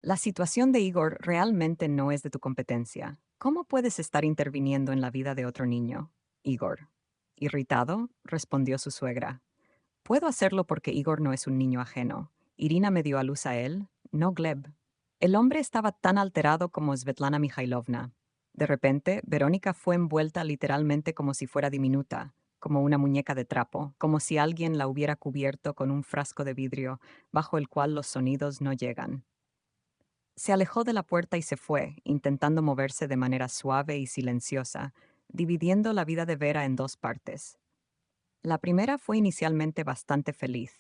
La situación de Igor realmente no es de tu competencia. ¿Cómo puedes estar interviniendo en la vida de otro niño? Igor. Irritado, respondió su suegra. Puedo hacerlo porque Igor no es un niño ajeno. Irina me dio a luz a él, no Gleb. El hombre estaba tan alterado como Svetlana Mikhailovna. De repente, Verónica fue envuelta literalmente como si fuera diminuta, como una muñeca de trapo, como si alguien la hubiera cubierto con un frasco de vidrio bajo el cual los sonidos no llegan. Se alejó de la puerta y se fue, intentando moverse de manera suave y silenciosa, dividiendo la vida de Vera en dos partes. La primera fue inicialmente bastante feliz.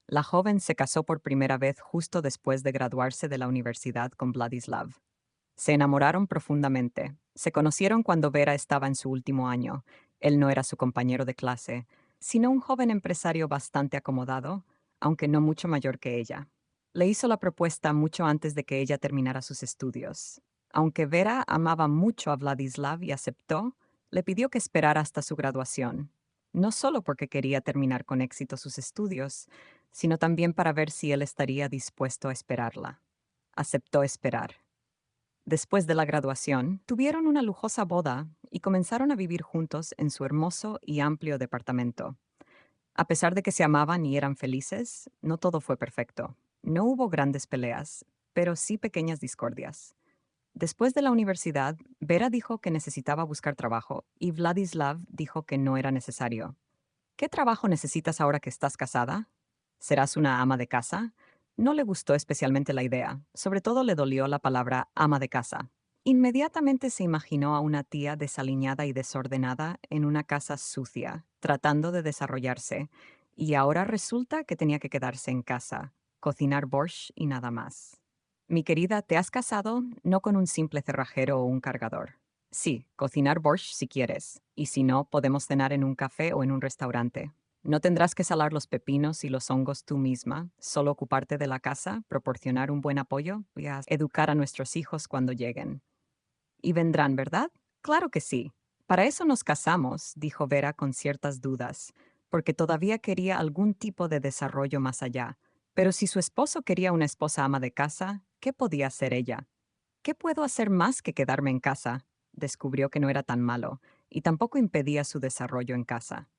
La joven se casó por primera vez justo después de graduarse de la universidad con Vladislav. Se enamoraron profundamente. Se conocieron cuando Vera estaba en su último año. Él no era su compañero de clase, sino un joven empresario bastante acomodado, aunque no mucho mayor que ella. Le hizo la propuesta mucho antes de que ella terminara sus estudios. Aunque Vera amaba mucho a Vladislav y aceptó, le pidió que esperara hasta su graduación, no solo porque quería terminar con éxito sus estudios, sino también para ver si él estaría dispuesto a esperarla. Aceptó esperar. Después de la graduación, tuvieron una lujosa boda y comenzaron a vivir juntos en su hermoso y amplio departamento. A pesar de que se amaban y eran felices, no todo fue perfecto. No hubo grandes peleas, pero sí pequeñas discordias. Después de la universidad, Vera dijo que necesitaba buscar trabajo y Vladislav dijo que no era necesario. ¿Qué trabajo necesitas ahora que estás casada? ¿Serás una ama de casa? No le gustó especialmente la idea, sobre todo le dolió la palabra ama de casa. Inmediatamente se imaginó a una tía desaliñada y desordenada en una casa sucia, tratando de desarrollarse, y ahora resulta que tenía que quedarse en casa, cocinar borscht y nada más. Mi querida, te has casado no con un simple cerrajero o un cargador. Sí, cocinar borscht si quieres, y si no, podemos cenar en un café o en un restaurante. No tendrás que salar los pepinos y los hongos tú misma, solo ocuparte de la casa, proporcionar un buen apoyo y educar a nuestros hijos cuando lleguen. Y vendrán, ¿verdad? Claro que sí. Para eso nos casamos, dijo Vera con ciertas dudas, porque todavía quería algún tipo de desarrollo más allá. Pero si su esposo quería una esposa ama de casa, ¿qué podía hacer ella? ¿Qué puedo hacer más que quedarme en casa? Descubrió que no era tan malo, y tampoco impedía su desarrollo en casa.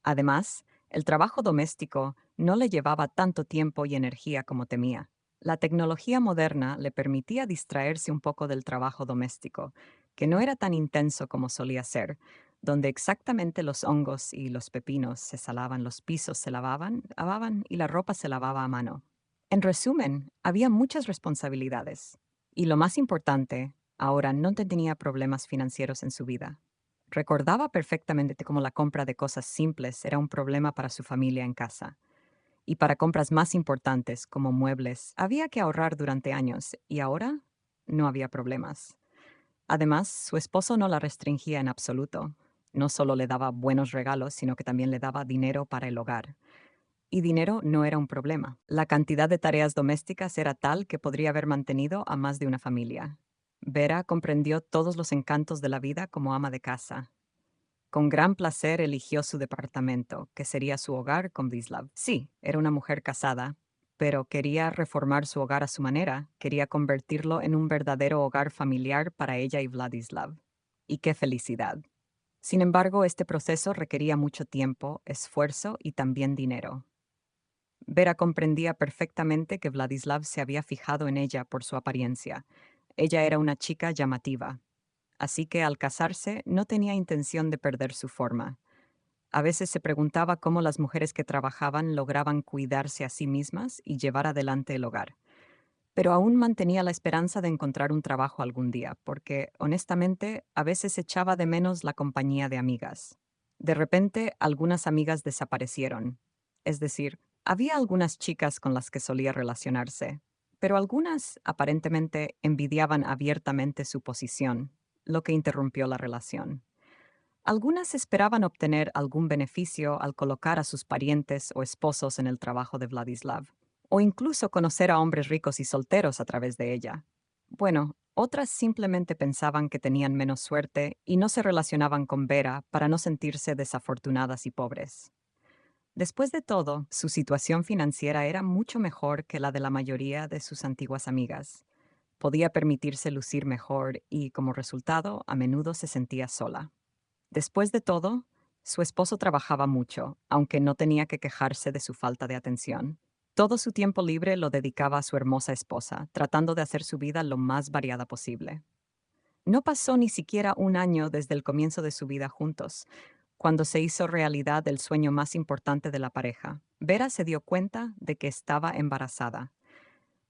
Además, el trabajo doméstico no le llevaba tanto tiempo y energía como temía. La tecnología moderna le permitía distraerse un poco del trabajo doméstico, que no era tan intenso como solía ser, donde exactamente los hongos y los pepinos se salaban, los pisos se lavaban y la ropa se lavaba a mano. En resumen, había muchas responsabilidades. Y lo más importante, ahora no tenía problemas financieros en su vida. Recordaba perfectamente cómo la compra de cosas simples era un problema para su familia en casa. Y para compras más importantes, como muebles, había que ahorrar durante años y ahora no había problemas. Además, su esposo no la restringía en absoluto. No solo le daba buenos regalos, sino que también le daba dinero para el hogar. Y dinero no era un problema. La cantidad de tareas domésticas era tal que podría haber mantenido a más de una familia. Vera comprendió todos los encantos de la vida como ama de casa. Con gran placer eligió su departamento, que sería su hogar con Vladislav. Sí, era una mujer casada, pero quería reformar su hogar a su manera, quería convertirlo en un verdadero hogar familiar para ella y Vladislav. Y qué felicidad. Sin embargo, este proceso requería mucho tiempo, esfuerzo y también dinero. Vera comprendía perfectamente que Vladislav se había fijado en ella por su apariencia. Ella era una chica llamativa, así que al casarse no tenía intención de perder su forma. A veces se preguntaba cómo las mujeres que trabajaban lograban cuidarse a sí mismas y llevar adelante el hogar. Pero aún mantenía la esperanza de encontrar un trabajo algún día, porque, honestamente, a veces echaba de menos la compañía de amigas. De repente, algunas amigas desaparecieron. Es decir, había algunas chicas con las que solía relacionarse, pero algunas, aparentemente, envidiaban abiertamente su posición, lo que interrumpió la relación. Algunas esperaban obtener algún beneficio al colocar a sus parientes o esposos en el trabajo de Vladislav, o incluso conocer a hombres ricos y solteros a través de ella. Bueno, otras simplemente pensaban que tenían menos suerte y no se relacionaban con Vera para no sentirse desafortunadas y pobres. Después de todo, su situación financiera era mucho mejor que la de la mayoría de sus antiguas amigas. Podía permitirse lucir mejor y, como resultado, a menudo se sentía sola. Después de todo, su esposo trabajaba mucho, aunque no tenía que quejarse de su falta de atención. Todo su tiempo libre lo dedicaba a su hermosa esposa, tratando de hacer su vida lo más variada posible. No pasó ni siquiera un año desde el comienzo de su vida juntos, cuando se hizo realidad el sueño más importante de la pareja. Vera se dio cuenta de que estaba embarazada.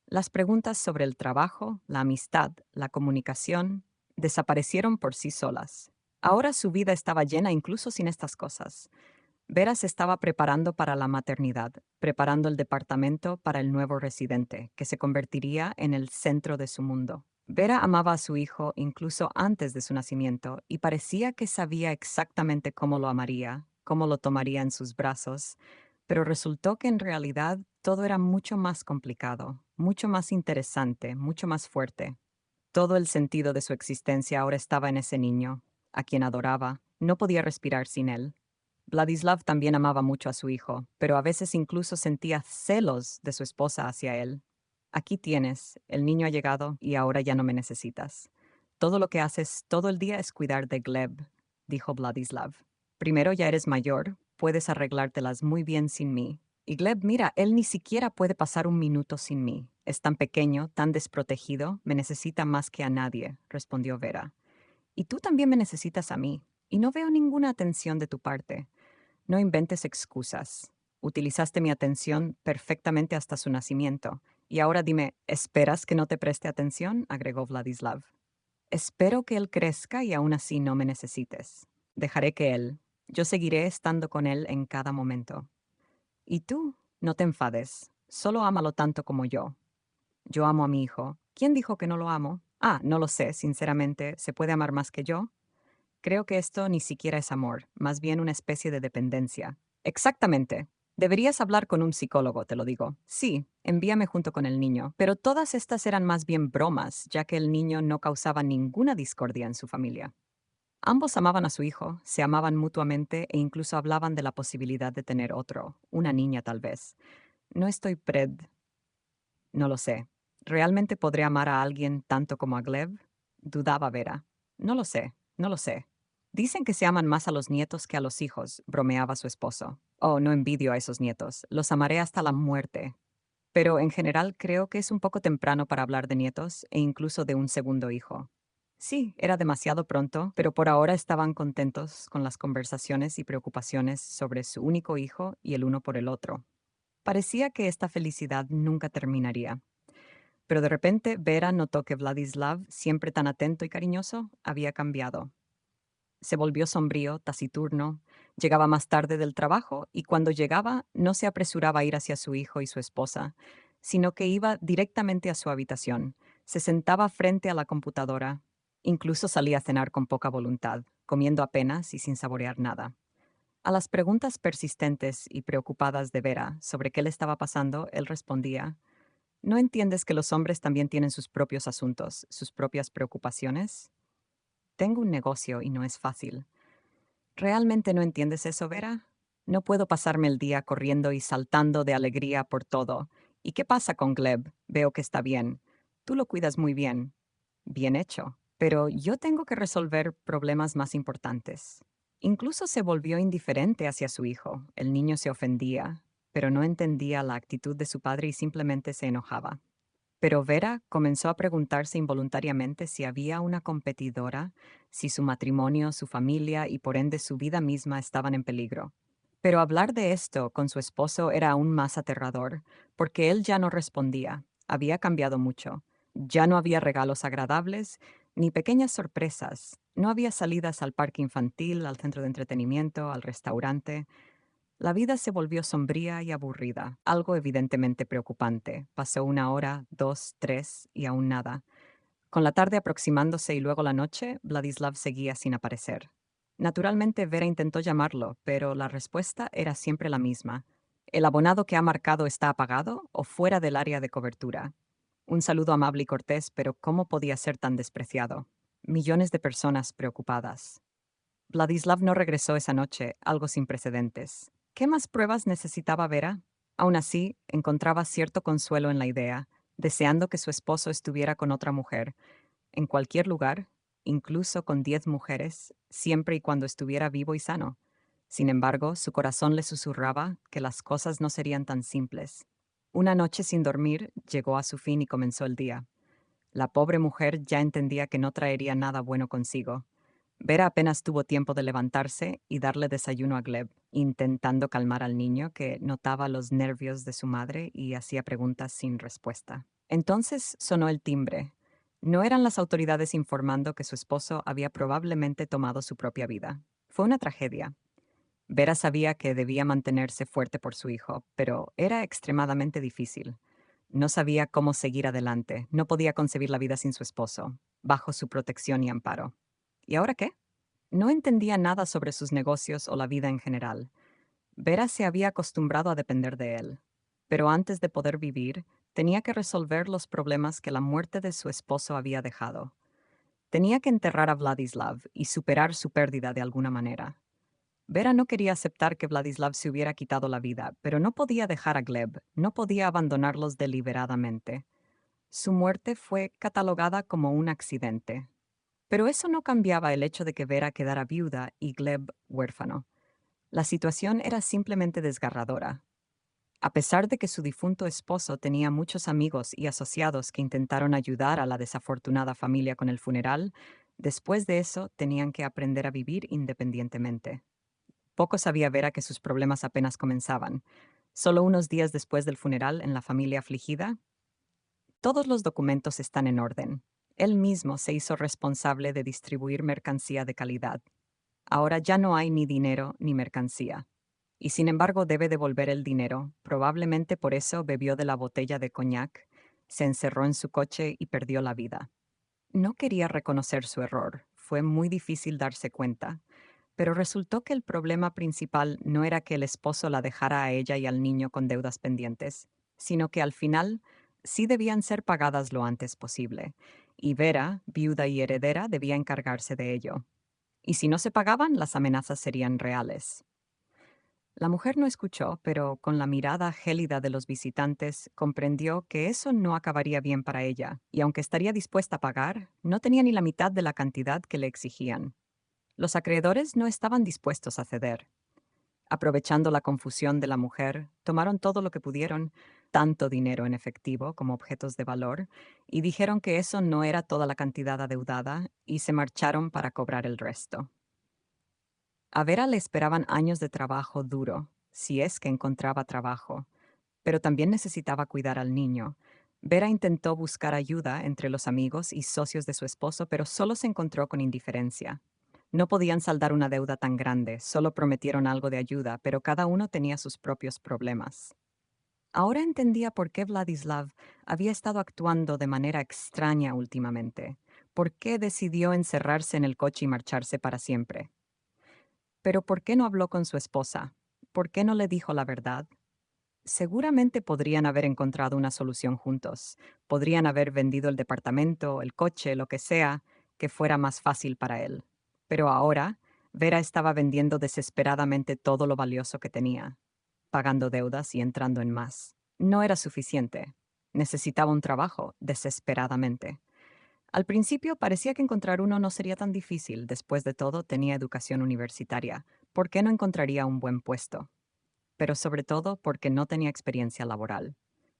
Las preguntas sobre el trabajo, la amistad, la comunicación, desaparecieron por sí solas. Ahora su vida estaba llena incluso sin estas cosas. Vera se estaba preparando para la maternidad, preparando el departamento para el nuevo residente, que se convertiría en el centro de su mundo. Vera amaba a su hijo incluso antes de su nacimiento y parecía que sabía exactamente cómo lo amaría, cómo lo tomaría en sus brazos, pero resultó que en realidad todo era mucho más complicado, mucho más interesante, mucho más fuerte. Todo el sentido de su existencia ahora estaba en ese niño, a quien adoraba. No podía respirar sin él. Vladislav también amaba mucho a su hijo, pero a veces incluso sentía celos de su esposa hacia él. Aquí tienes, el niño ha llegado y ahora ya no me necesitas. Todo lo que haces todo el día es cuidar de Gleb, dijo Vladislav. Primero ya eres mayor, puedes arreglártelas muy bien sin mí. Y Gleb, mira, él ni siquiera puede pasar un minuto sin mí. Es tan pequeño, tan desprotegido, me necesita más que a nadie, respondió Vera. Y tú también me necesitas a mí, y no veo ninguna atención de tu parte. No inventes excusas. Utilizaste mi atención perfectamente hasta su nacimiento. Y ahora dime, ¿esperas que no te preste atención? Agregó Vladislav. Espero que él crezca y aún así no me necesites. Dejaré que él. Yo seguiré estando con él en cada momento. Y tú, no te enfades. Solo ámalo tanto como yo. Yo amo a mi hijo. ¿Quién dijo que no lo amo? Ah, no lo sé, sinceramente. ¿Se puede amar más que yo? Creo que esto ni siquiera es amor, más bien una especie de dependencia. Exactamente. Deberías hablar con un psicólogo, te lo digo. Sí, envíame junto con el niño. Pero todas estas eran más bien bromas, ya que el niño no causaba ninguna discordia en su familia. Ambos amaban a su hijo, se amaban mutuamente e incluso hablaban de la posibilidad de tener otro, una niña tal vez. No estoy No lo sé. ¿Realmente podré amar a alguien tanto como a Gleb? Dudaba Vera. No lo sé, no lo sé. Dicen que se aman más a los nietos que a los hijos, bromeaba su esposo. Oh, no envidio a esos nietos. Los amaré hasta la muerte. Pero en general creo que es un poco temprano para hablar de nietos e incluso de un segundo hijo. Sí, era demasiado pronto, pero por ahora estaban contentos con las conversaciones y preocupaciones sobre su único hijo y el uno por el otro. Parecía que esta felicidad nunca terminaría. Pero de repente Vera notó que Vladislav, siempre tan atento y cariñoso, había cambiado. Se volvió sombrío, taciturno, llegaba más tarde del trabajo y cuando llegaba no se apresuraba a ir hacia su hijo y su esposa, sino que iba directamente a su habitación, se sentaba frente a la computadora, incluso salía a cenar con poca voluntad, comiendo apenas y sin saborear nada. A las preguntas persistentes y preocupadas de Vera sobre qué le estaba pasando, él respondía: ¿No entiendes que los hombres también tienen sus propios asuntos, sus propias preocupaciones? Tengo un negocio y no es fácil. ¿Realmente no entiendes eso, Vera? No puedo pasarme el día corriendo y saltando de alegría por todo. ¿Y qué pasa con Gleb? Veo que está bien. Tú lo cuidas muy bien. Bien hecho. Pero yo tengo que resolver problemas más importantes. Incluso se volvió indiferente hacia su hijo. El niño se ofendía, pero no entendía la actitud de su padre y simplemente se enojaba. Pero Vera comenzó a preguntarse involuntariamente si había una competidora, si su matrimonio, su familia y por ende su vida misma estaban en peligro. Pero hablar de esto con su esposo era aún más aterrador, porque él ya no respondía, había cambiado mucho. Ya no había regalos agradables, ni pequeñas sorpresas, no había salidas al parque infantil, al centro de entretenimiento, al restaurante. La vida se volvió sombría y aburrida, algo evidentemente preocupante. Pasó una hora, dos, tres, y aún nada. Con la tarde aproximándose y luego la noche, Vladislav seguía sin aparecer. Naturalmente Vera intentó llamarlo, pero la respuesta era siempre la misma. El abonado que ha marcado está apagado o fuera del área de cobertura. Un saludo amable y cortés, pero ¿cómo podía ser tan despreciado? Millones de personas preocupadas. Vladislav no regresó esa noche, algo sin precedentes. ¿Qué más pruebas necesitaba Vera? Aún así, encontraba cierto consuelo en la idea. deseando que su esposo estuviera con otra mujer, en cualquier lugar, incluso con 10 mujeres, siempre y cuando estuviera vivo y sano. Sin embargo, su corazón le susurraba que las cosas no serían tan simples. Una noche sin dormir llegó a su fin y comenzó el día. La pobre mujer ya entendía que no traería nada bueno consigo. Vera apenas tuvo tiempo de levantarse y darle desayuno a Gleb, intentando calmar al niño que notaba los nervios de su madre y hacía preguntas sin respuesta. Entonces sonó el timbre. No eran las autoridades informando que su esposo había probablemente tomado su propia vida. Fue una tragedia. Vera sabía que debía mantenerse fuerte por su hijo, pero era extremadamente difícil. No sabía cómo seguir adelante, no podía concebir la vida sin su esposo, bajo su protección y amparo. ¿Y ahora qué? No entendía nada sobre sus negocios o la vida en general. Vera se había acostumbrado a depender de él, pero antes de poder vivir, tenía que resolver los problemas que la muerte de su esposo había dejado. Tenía que enterrar a Vladislav y superar su pérdida de alguna manera. Vera no quería aceptar que Vladislav se hubiera quitado la vida, pero no podía dejar a Gleb, no podía abandonarlos deliberadamente. Su muerte fue catalogada como un accidente. Pero eso no cambiaba el hecho de que Vera quedara viuda y Gleb huérfano. La situación era simplemente desgarradora. A pesar de que su difunto esposo tenía muchos amigos y asociados que intentaron ayudar a la desafortunada familia con el funeral, después de eso tenían que aprender a vivir independientemente. Poco sabía Vera que sus problemas apenas comenzaban. Solo unos días después del funeral en la familia afligida, todos los documentos están en orden. Él mismo se hizo responsable de distribuir mercancía de calidad. Ahora ya no hay ni dinero ni mercancía. Y sin embargo debe devolver el dinero. Probablemente por eso bebió de la botella de coñac, se encerró en su coche y perdió la vida. No quería reconocer su error. Fue muy difícil darse cuenta. Pero resultó que el problema principal no era que el esposo la dejara a ella y al niño con deudas pendientes, sino que al final sí debían ser pagadas lo antes posible, y Vera, viuda y heredera, debía encargarse de ello. Y si no se pagaban, las amenazas serían reales. La mujer no escuchó, pero con la mirada gélida de los visitantes comprendió que eso no acabaría bien para ella, y aunque estaría dispuesta a pagar, no tenía ni la mitad de la cantidad que le exigían. Los acreedores no estaban dispuestos a ceder. Aprovechando la confusión de la mujer, tomaron todo lo que pudieron, tanto dinero en efectivo como objetos de valor, y dijeron que eso no era toda la cantidad adeudada, y se marcharon para cobrar el resto. A Vera le esperaban años de trabajo duro, si es que encontraba trabajo, pero también necesitaba cuidar al niño. Vera intentó buscar ayuda entre los amigos y socios de su esposo, pero solo se encontró con indiferencia. No podían saldar una deuda tan grande, solo prometieron algo de ayuda, pero cada uno tenía sus propios problemas. Ahora entendía por qué Vladislav había estado actuando de manera extraña últimamente, por qué decidió encerrarse en el coche y marcharse para siempre. Pero ¿por qué no habló con su esposa? ¿Por qué no le dijo la verdad? Seguramente podrían haber encontrado una solución juntos. Podrían haber vendido el departamento, el coche, lo que sea, que fuera más fácil para él. Pero ahora, Vera estaba vendiendo desesperadamente todo lo valioso que tenía, pagando deudas y entrando en más. No era suficiente. Necesitaba un trabajo, desesperadamente. Al principio parecía que encontrar uno no sería tan difícil. Después de todo, tenía educación universitaria. ¿Por qué no encontraría un buen puesto? Pero sobre todo porque no tenía experiencia laboral.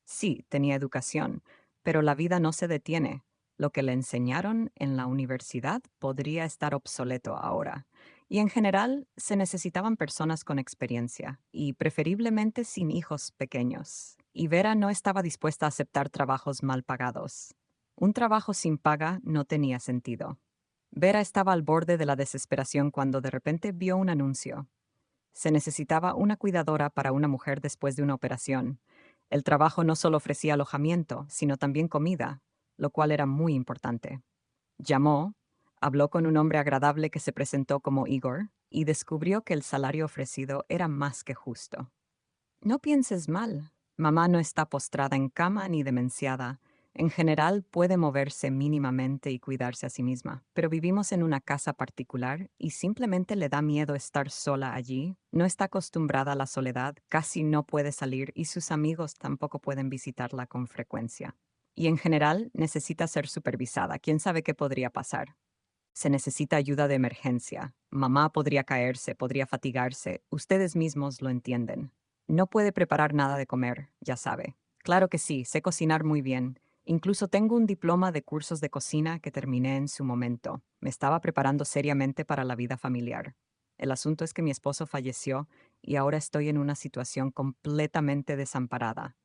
Sí, tenía educación, pero la vida no se detiene. Lo que le enseñaron en la universidad podría estar obsoleto ahora. Y en general se necesitaban personas con experiencia, y preferiblemente sin hijos pequeños. Y Vera no estaba dispuesta a aceptar trabajos mal pagados. Un trabajo sin paga no tenía sentido. Vera estaba al borde de la desesperación cuando de repente vio un anuncio. Se necesitaba una cuidadora para una mujer después de una operación. El trabajo no solo ofrecía alojamiento, sino también comida, lo cual era muy importante. Llamó, habló con un hombre agradable que se presentó como Igor y descubrió que el salario ofrecido era más que justo. No pienses mal. Mamá no está postrada en cama ni demenciada. En general puede moverse mínimamente y cuidarse a sí misma, pero vivimos en una casa particular y simplemente le da miedo estar sola allí. No está acostumbrada a la soledad, casi no puede salir y sus amigos tampoco pueden visitarla con frecuencia. Y en general necesita ser supervisada. ¿Quién sabe qué podría pasar? Se necesita ayuda de emergencia. Mamá podría caerse, podría fatigarse. Ustedes mismos lo entienden. No puede preparar nada de comer, ya sabe. Claro que sí, sé cocinar muy bien. Incluso tengo un diploma de cursos de cocina que terminé en su momento. Me estaba preparando seriamente para la vida familiar. El asunto es que mi esposo falleció y ahora estoy en una situación completamente desamparada.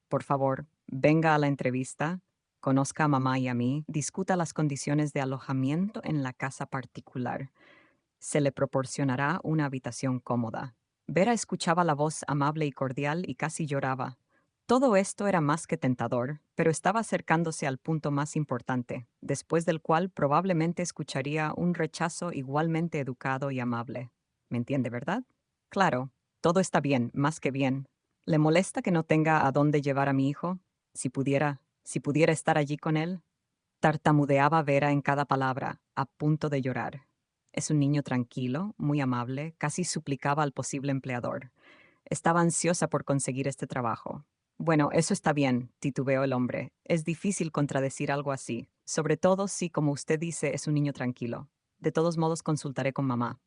Por favor, venga a la entrevista, conozca a mamá y a mí, discuta las condiciones de alojamiento en la casa particular. Se le proporcionará una habitación cómoda. Vera escuchaba la voz amable y cordial y casi lloraba. Todo esto era más que tentador, pero estaba acercándose al punto más importante, después del cual probablemente escucharía un rechazo igualmente educado y amable. ¿Me entiende, verdad? Claro, todo está bien, más que bien. ¿Le molesta que no tenga a dónde llevar a mi hijo? Si pudiera estar allí con él. Tartamudeaba Vera en cada palabra, a punto de llorar. Es un niño tranquilo, muy amable, casi suplicaba al posible empleador. Estaba ansiosa por conseguir este trabajo. Bueno, eso está bien, titubeó el hombre. Es difícil contradecir algo así, sobre todo si, como usted dice, es un niño tranquilo. De todos modos, consultaré con mamá.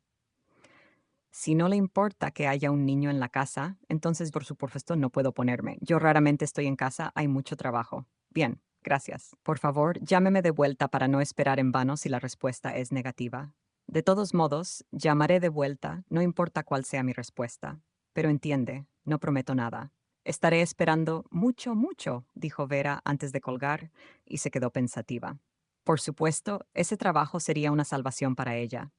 Si no le importa que haya un niño en la casa, entonces por supuesto no puedo ponerme. Yo raramente estoy en casa, hay mucho trabajo. Bien, gracias. Por favor, llámeme de vuelta para no esperar en vano si la respuesta es negativa. De todos modos, llamaré de vuelta, no importa cuál sea mi respuesta. Pero entiende, no prometo nada. Estaré esperando mucho, mucho, dijo Vera antes de colgar, y se quedó pensativa. Por supuesto, ese trabajo sería una salvación para ella.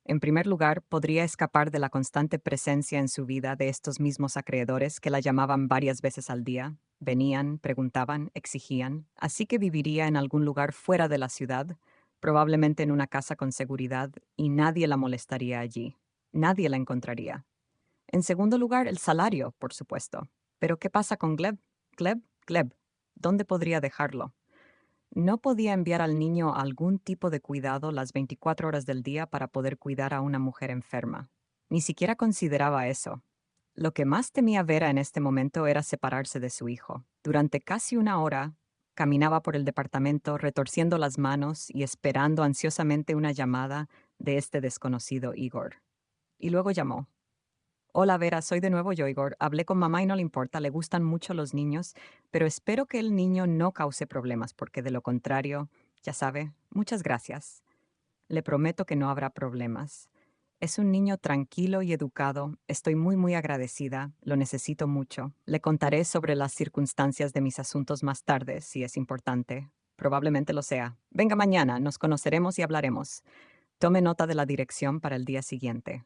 En primer lugar, podría escapar de la constante presencia en su vida de estos mismos acreedores que la llamaban varias veces al día. Venían, preguntaban, exigían, así que viviría en algún lugar fuera de la ciudad, probablemente en una casa con seguridad, y nadie la molestaría allí. Nadie la encontraría. En segundo lugar, el salario, por supuesto. Pero ¿qué pasa con Gleb? Gleb. ¿Dónde podría dejarlo? No podía enviar al niño a algún tipo de cuidado las 24 horas del día para poder cuidar a una mujer enferma. Ni siquiera consideraba eso. Lo que más temía Vera en este momento era separarse de su hijo. Durante casi una hora, caminaba por el departamento retorciendo las manos y esperando ansiosamente una llamada de este desconocido Igor. Y luego llamó. Hola Vera, soy de nuevo yo, Igor. Hablé con mamá y no le importa, le gustan mucho los niños, pero espero que el niño no cause problemas, porque de lo contrario, ya sabe, muchas gracias. Le prometo que no habrá problemas. Es un niño tranquilo y educado, estoy muy muy agradecida, lo necesito mucho. Le contaré sobre las circunstancias de mis asuntos más tarde, si es importante. Probablemente lo sea. Venga mañana, nos conoceremos y hablaremos. Tome nota de la dirección para el día siguiente.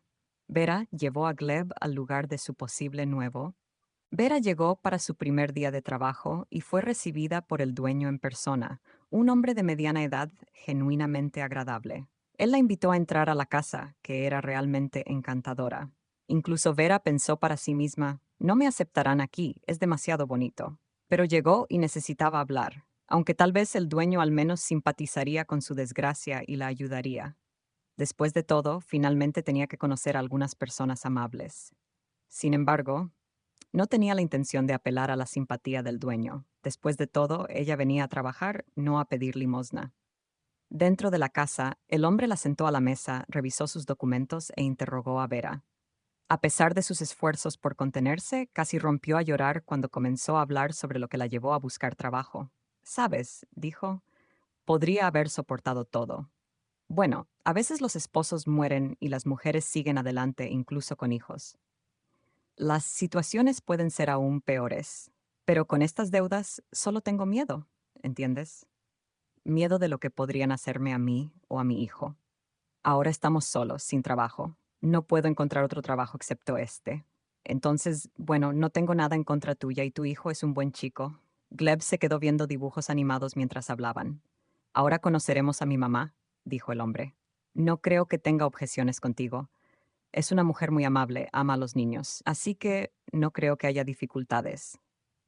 Vera llevó a Gleb al lugar de su posible nuevo. Vera llegó para su primer día de trabajo y fue recibida por el dueño en persona, un hombre de mediana edad genuinamente agradable. Él la invitó a entrar a la casa, que era realmente encantadora. Incluso Vera pensó para sí misma, no me aceptarán aquí, es demasiado bonito. Pero llegó y necesitaba hablar, aunque tal vez el dueño al menos simpatizaría con su desgracia y la ayudaría. Después de todo, finalmente tenía que conocer a algunas personas amables. Sin embargo, no tenía la intención de apelar a la simpatía del dueño. Después de todo, ella venía a trabajar, no a pedir limosna. Dentro de la casa, el hombre la sentó a la mesa, revisó sus documentos e interrogó a Vera. A pesar de sus esfuerzos por contenerse, casi rompió a llorar cuando comenzó a hablar sobre lo que la llevó a buscar trabajo. «Sabes», dijo, «podría haber soportado todo. Bueno, a veces los esposos mueren y las mujeres siguen adelante incluso con hijos. Las situaciones pueden ser aún peores, pero con estas deudas solo tengo miedo, ¿entiendes? Miedo de lo que podrían hacerme a mí o a mi hijo. Ahora estamos solos, sin trabajo. No puedo encontrar otro trabajo excepto este. Entonces, bueno, no tengo nada en contra tuya y tu hijo es un buen chico». Gleb se quedó viendo dibujos animados mientras hablaban. «Ahora conoceremos a mi mamá», dijo el hombre. «No creo que tenga objeciones contigo. Es una mujer muy amable, ama a los niños, así que no creo que haya dificultades.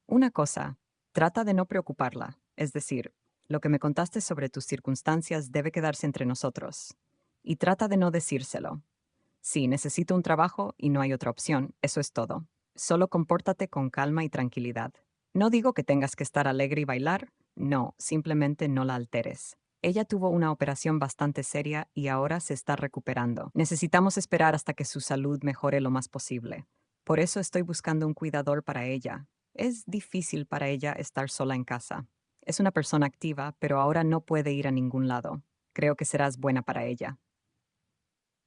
Una cosa, trata de no preocuparla, es decir, lo que me contaste sobre tus circunstancias debe quedarse entre nosotros. Y trata de no decírselo. Sí, necesito un trabajo y no hay otra opción, eso es todo. Solo compórtate con calma y tranquilidad. No digo que tengas que estar alegre y bailar, No, simplemente no la alteres. Ella tuvo una operación bastante seria y ahora se está recuperando. Necesitamos esperar hasta que su salud mejore lo más posible. Por eso estoy buscando un cuidador para ella. Es difícil para ella estar sola en casa. Es una persona activa, pero ahora no puede ir a ningún lado. Creo que serás buena para ella.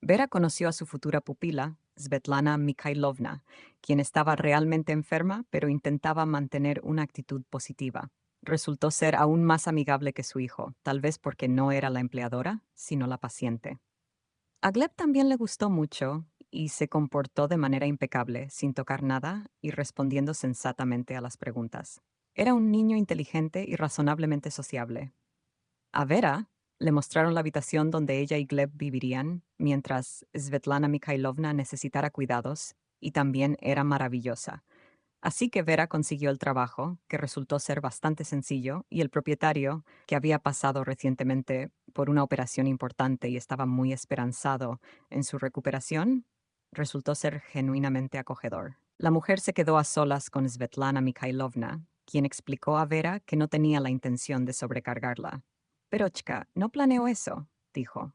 Vera conoció a su futura pupila, Svetlana Mikhailovna, quien estaba realmente enferma, pero intentaba mantener una actitud positiva. Resultó ser aún más amigable que su hijo, tal vez porque no era la empleadora, sino la paciente. A Gleb también le gustó mucho y se comportó de manera impecable, sin tocar nada y respondiendo sensatamente a las preguntas. Era un niño inteligente y razonablemente sociable. A Vera le mostraron la habitación donde ella y Gleb vivirían, mientras Svetlana Mikhailovna necesitara cuidados, y también era maravillosa. Así que Vera consiguió el trabajo, que resultó ser bastante sencillo, y el propietario, que había pasado recientemente por una operación importante y estaba muy esperanzado en su recuperación, resultó ser genuinamente acogedor. La mujer se quedó a solas con Svetlana Mikhailovna, quien explicó a Vera que no tenía la intención de sobrecargarla. Perochka, no planeo eso, dijo.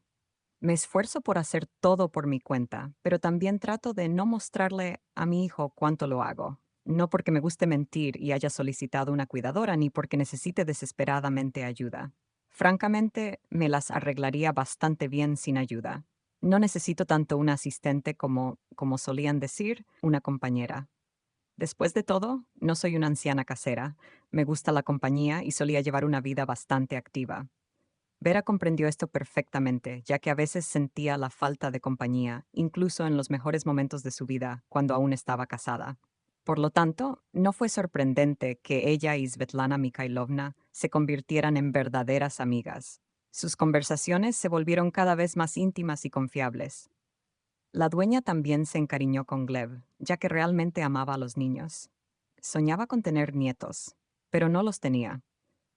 Me esfuerzo por hacer todo por mi cuenta, pero también trato de no mostrarle a mi hijo cuánto lo hago. No porque me guste mentir y haya solicitado una cuidadora, ni porque necesite desesperadamente ayuda. Francamente, me las arreglaría bastante bien sin ayuda. No necesito tanto una asistente como solían decir, una compañera. Después de todo, no soy una anciana casera. Me gusta la compañía y solía llevar una vida bastante activa. Vera comprendió esto perfectamente, ya que a veces sentía la falta de compañía, incluso en los mejores momentos de su vida, cuando aún estaba casada. Por lo tanto, no fue sorprendente que ella y Svetlana Mikhailovna se convirtieran en verdaderas amigas. Sus conversaciones se volvieron cada vez más íntimas y confiables. La dueña también se encariñó con Gleb, ya que realmente amaba a los niños. Soñaba con tener nietos, pero no los tenía.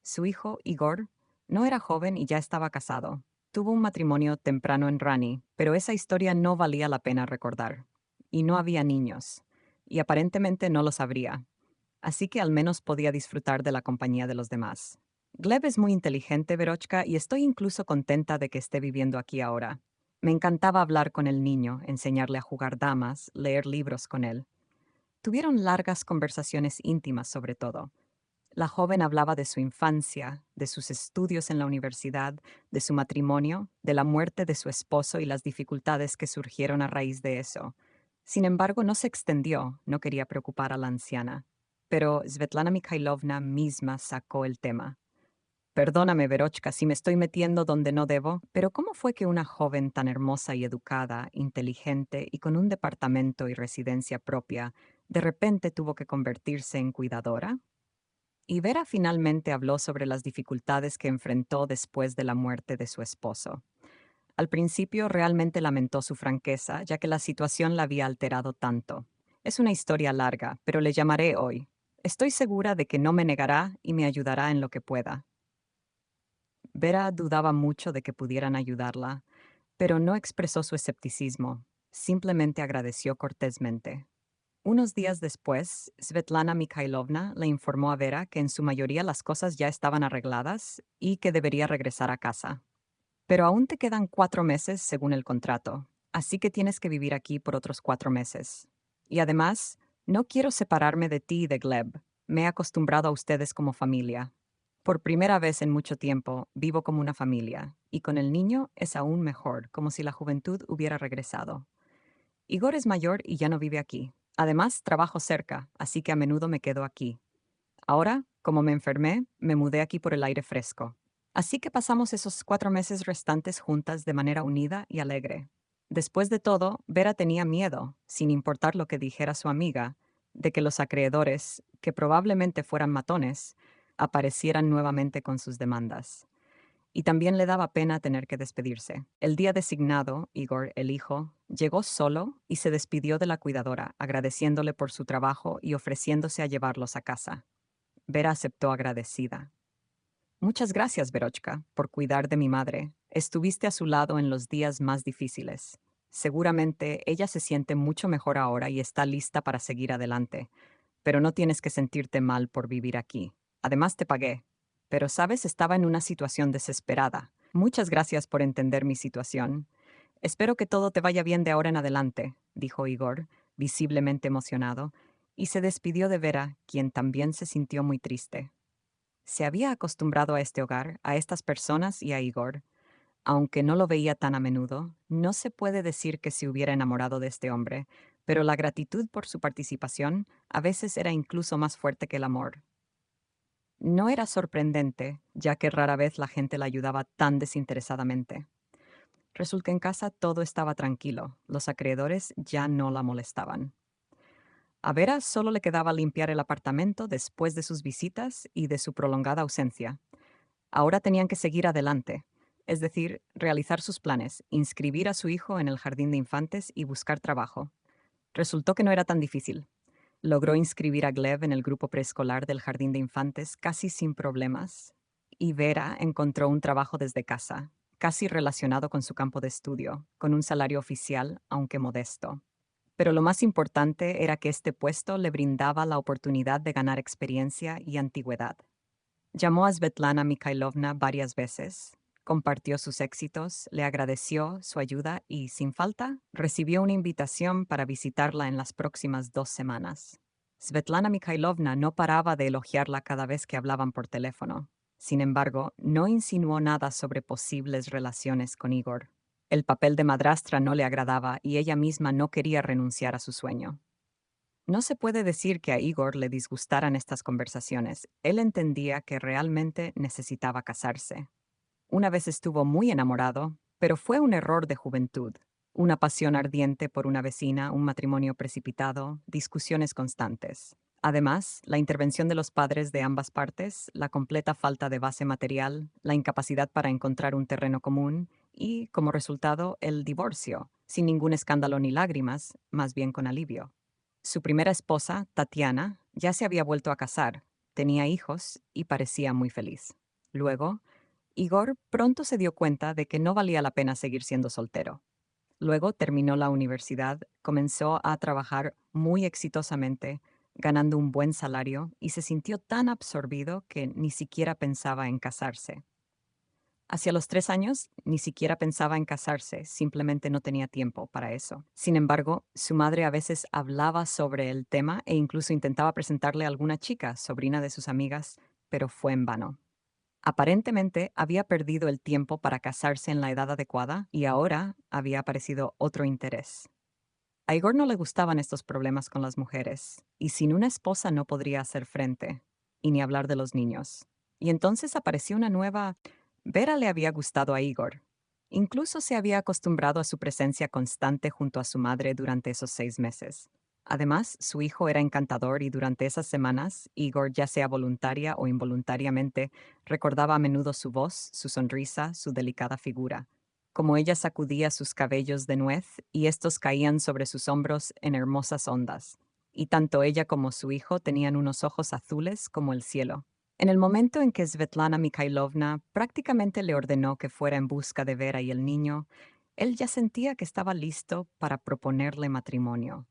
Su hijo, Igor, no era joven y ya estaba casado. Tuvo un matrimonio temprano en Rani, pero esa historia no valía la pena recordar. Y no había niños. Y aparentemente no los habría. Así que al menos podía disfrutar de la compañía de los demás. Gleb es muy inteligente, Verochka, y estoy incluso contenta de que esté viviendo aquí ahora. Me encantaba hablar con el niño, enseñarle a jugar damas, leer libros con él. Tuvieron largas conversaciones íntimas sobre todo. La joven hablaba de su infancia, de sus estudios en la universidad, de su matrimonio, de la muerte de su esposo y las dificultades que surgieron a raíz de eso. Sin embargo, no se extendió, no quería preocupar a la anciana. Pero Svetlana Mikhailovna misma sacó el tema. Perdóname, Verochka, si me estoy metiendo donde no debo, pero ¿cómo fue que una joven tan hermosa y educada, inteligente y con un departamento y residencia propia, de repente tuvo que convertirse en cuidadora? Y Vera finalmente habló sobre las dificultades que enfrentó después de la muerte de su esposo. Al principio realmente lamentó su franqueza, ya que la situación la había alterado tanto. Es una historia larga, pero le llamaré hoy. Estoy segura de que no me negará y me ayudará en lo que pueda. Vera dudaba mucho de que pudieran ayudarla, pero no expresó su escepticismo, simplemente agradeció cortésmente. Unos días después, Svetlana Mikhailovna le informó a Vera que en su mayoría las cosas ya estaban arregladas y que debería regresar a casa. Pero aún te quedan 4 meses según el contrato, así que tienes que vivir aquí por otros 4 meses. Y además, no quiero separarme de ti y de Gleb. Me he acostumbrado a ustedes como familia. Por primera vez en mucho tiempo, vivo como una familia, y con el niño es aún mejor, como si la juventud hubiera regresado. Igor es mayor y ya no vive aquí. Además, trabajo cerca, así que a menudo me quedo aquí. Ahora, como me enfermé, me mudé aquí por el aire fresco. Así que pasamos esos 4 meses restantes juntas de manera unida y alegre. Después de todo, Vera tenía miedo, sin importar lo que dijera su amiga, de que los acreedores, que probablemente fueran matones, aparecieran nuevamente con sus demandas. Y también le daba pena tener que despedirse. El día designado, Igor, el hijo, llegó solo y se despidió de la cuidadora, agradeciéndole por su trabajo y ofreciéndose a llevarlos a casa. Vera aceptó agradecida. Muchas gracias, Verochka, por cuidar de mi madre. Estuviste a su lado en los días más difíciles. Seguramente ella se siente mucho mejor ahora y está lista para seguir adelante. Pero no tienes que sentirte mal por vivir aquí. Además, te pagué. pero sabes, estaba en una situación desesperada. Muchas gracias por entender mi situación. Espero que todo te vaya bien de ahora en adelante, dijo Igor, visiblemente emocionado, y se despidió de Vera, quien también se sintió muy triste. Se había acostumbrado a este hogar, a estas personas y a Igor. Aunque no lo veía tan a menudo, no se puede decir que se hubiera enamorado de este hombre, pero la gratitud por su participación a veces era incluso más fuerte que el amor. No era sorprendente, ya que rara vez la gente la ayudaba tan desinteresadamente. Resulta que en casa todo estaba tranquilo, los acreedores ya no la molestaban. A Vera solo le quedaba limpiar el apartamento después de sus visitas y de su prolongada ausencia. Ahora tenían que seguir adelante, es decir, realizar sus planes, inscribir a su hijo en el jardín de infantes y buscar trabajo. Resultó que no era tan difícil. Logró inscribir a Gleb en el grupo preescolar del jardín de infantes casi sin problemas, y Vera encontró un trabajo desde casa, casi relacionado con su campo de estudio, con un salario oficial, aunque modesto. Pero lo más importante era que este puesto le brindaba la oportunidad de ganar experiencia y antigüedad. Llamó a Svetlana Mikhailovna varias veces, compartió sus éxitos, le agradeció su ayuda y, sin falta, recibió una invitación para visitarla en las próximas 2 semanas. Svetlana Mikhailovna no paraba de elogiarla cada vez que hablaban por teléfono. Sin embargo, no insinuó nada sobre posibles relaciones con Igor. El papel de madrastra no le agradaba y ella misma no quería renunciar a su sueño. No se puede decir que a Igor le disgustaran estas conversaciones. Él entendía que realmente necesitaba casarse. Una vez estuvo muy enamorado, pero fue un error de juventud. Una pasión ardiente por una vecina, un matrimonio precipitado, discusiones constantes. Además, la intervención de los padres de ambas partes, la completa falta de base material, la incapacidad para encontrar un terreno común y, como resultado, el divorcio, sin ningún escándalo ni lágrimas, más bien con alivio. Su primera esposa, Tatiana, ya se había vuelto a casar, tenía hijos y parecía muy feliz. Luego, Igor pronto se dio cuenta de que no valía la pena seguir siendo soltero. Luego terminó la universidad, comenzó a trabajar muy exitosamente, ganando un buen salario, y se sintió tan absorbido que ni siquiera pensaba en casarse. Hacia los 3 años, ni siquiera pensaba en casarse, simplemente no tenía tiempo para eso. Sin embargo, su madre a veces hablaba sobre el tema e incluso intentaba presentarle a alguna chica, sobrina de sus amigas, pero fue en vano. Aparentemente había perdido el tiempo para casarse en la edad adecuada y ahora había aparecido otro interés. A Igor no le gustaban estos problemas con las mujeres, y sin una esposa no podría hacer frente, y ni hablar de los niños. Y entonces apareció una nueva... Vera le había gustado a Igor. Incluso se había acostumbrado a su presencia constante junto a su madre durante esos 6 meses. Además, su hijo era encantador y durante esas semanas, Igor, ya sea voluntaria o involuntariamente, recordaba a menudo su voz, su sonrisa, su delicada figura, como ella sacudía sus cabellos de nuez y estos caían sobre sus hombros en hermosas ondas, y tanto ella como su hijo tenían unos ojos azules como el cielo. En el momento en que Svetlana Mikhailovna prácticamente le ordenó que fuera en busca de Vera y el niño, él ya sentía que estaba listo para proponerle matrimonio.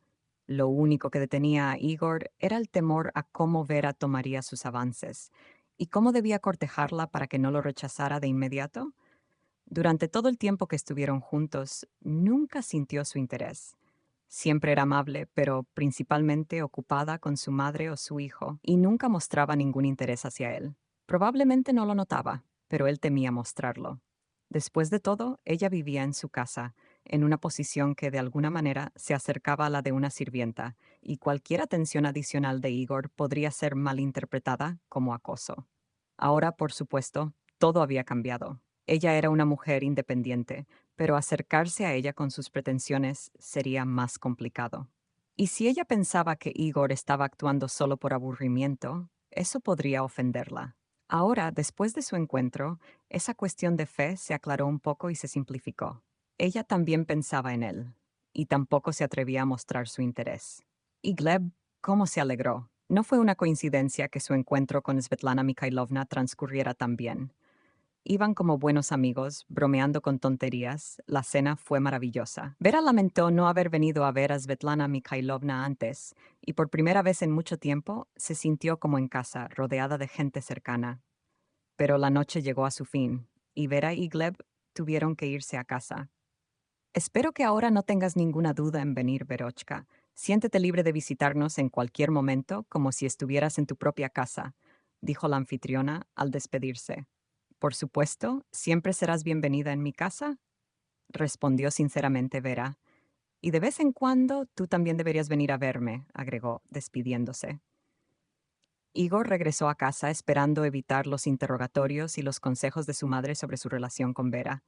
Lo único que detenía a Igor era el temor a cómo Vera tomaría sus avances y cómo debía cortejarla para que no lo rechazara de inmediato. Durante todo el tiempo que estuvieron juntos, nunca sintió su interés. Siempre era amable, pero principalmente ocupada con su madre o su hijo, y nunca mostraba ningún interés hacia él. Probablemente no lo notaba, pero él temía mostrarlo. Después de todo, ella vivía en su casa, en una posición que de alguna manera se acercaba a la de una sirvienta, y cualquier atención adicional de Igor podría ser malinterpretada como acoso. Ahora, por supuesto, todo había cambiado. Ella era una mujer independiente, pero acercarse a ella con sus pretensiones sería más complicado. Y si ella pensaba que Igor estaba actuando solo por aburrimiento, eso podría ofenderla. Ahora, después de su encuentro, esa cuestión de fe se aclaró un poco y se simplificó. Ella también pensaba en él, y tampoco se atrevía a mostrar su interés. Y Gleb, ¿cómo se alegró? No fue una coincidencia que su encuentro con Svetlana Mikhailovna transcurriera tan bien. Iban como buenos amigos, bromeando con tonterías. La cena fue maravillosa. Vera lamentó no haber venido a ver a Svetlana Mikhailovna antes, y por primera vez en mucho tiempo se sintió como en casa, rodeada de gente cercana. Pero la noche llegó a su fin, y Vera y Gleb tuvieron que irse a casa. Espero que ahora no tengas ninguna duda en venir, Verochka. Siéntete libre de visitarnos en cualquier momento, como si estuvieras en tu propia casa, dijo la anfitriona al despedirse. Por supuesto, siempre serás bienvenida en mi casa, respondió sinceramente Vera. Y de vez en cuando tú también deberías venir a verme, agregó, despidiéndose. Igor regresó a casa esperando evitar los interrogatorios y los consejos de su madre sobre su relación con Vera.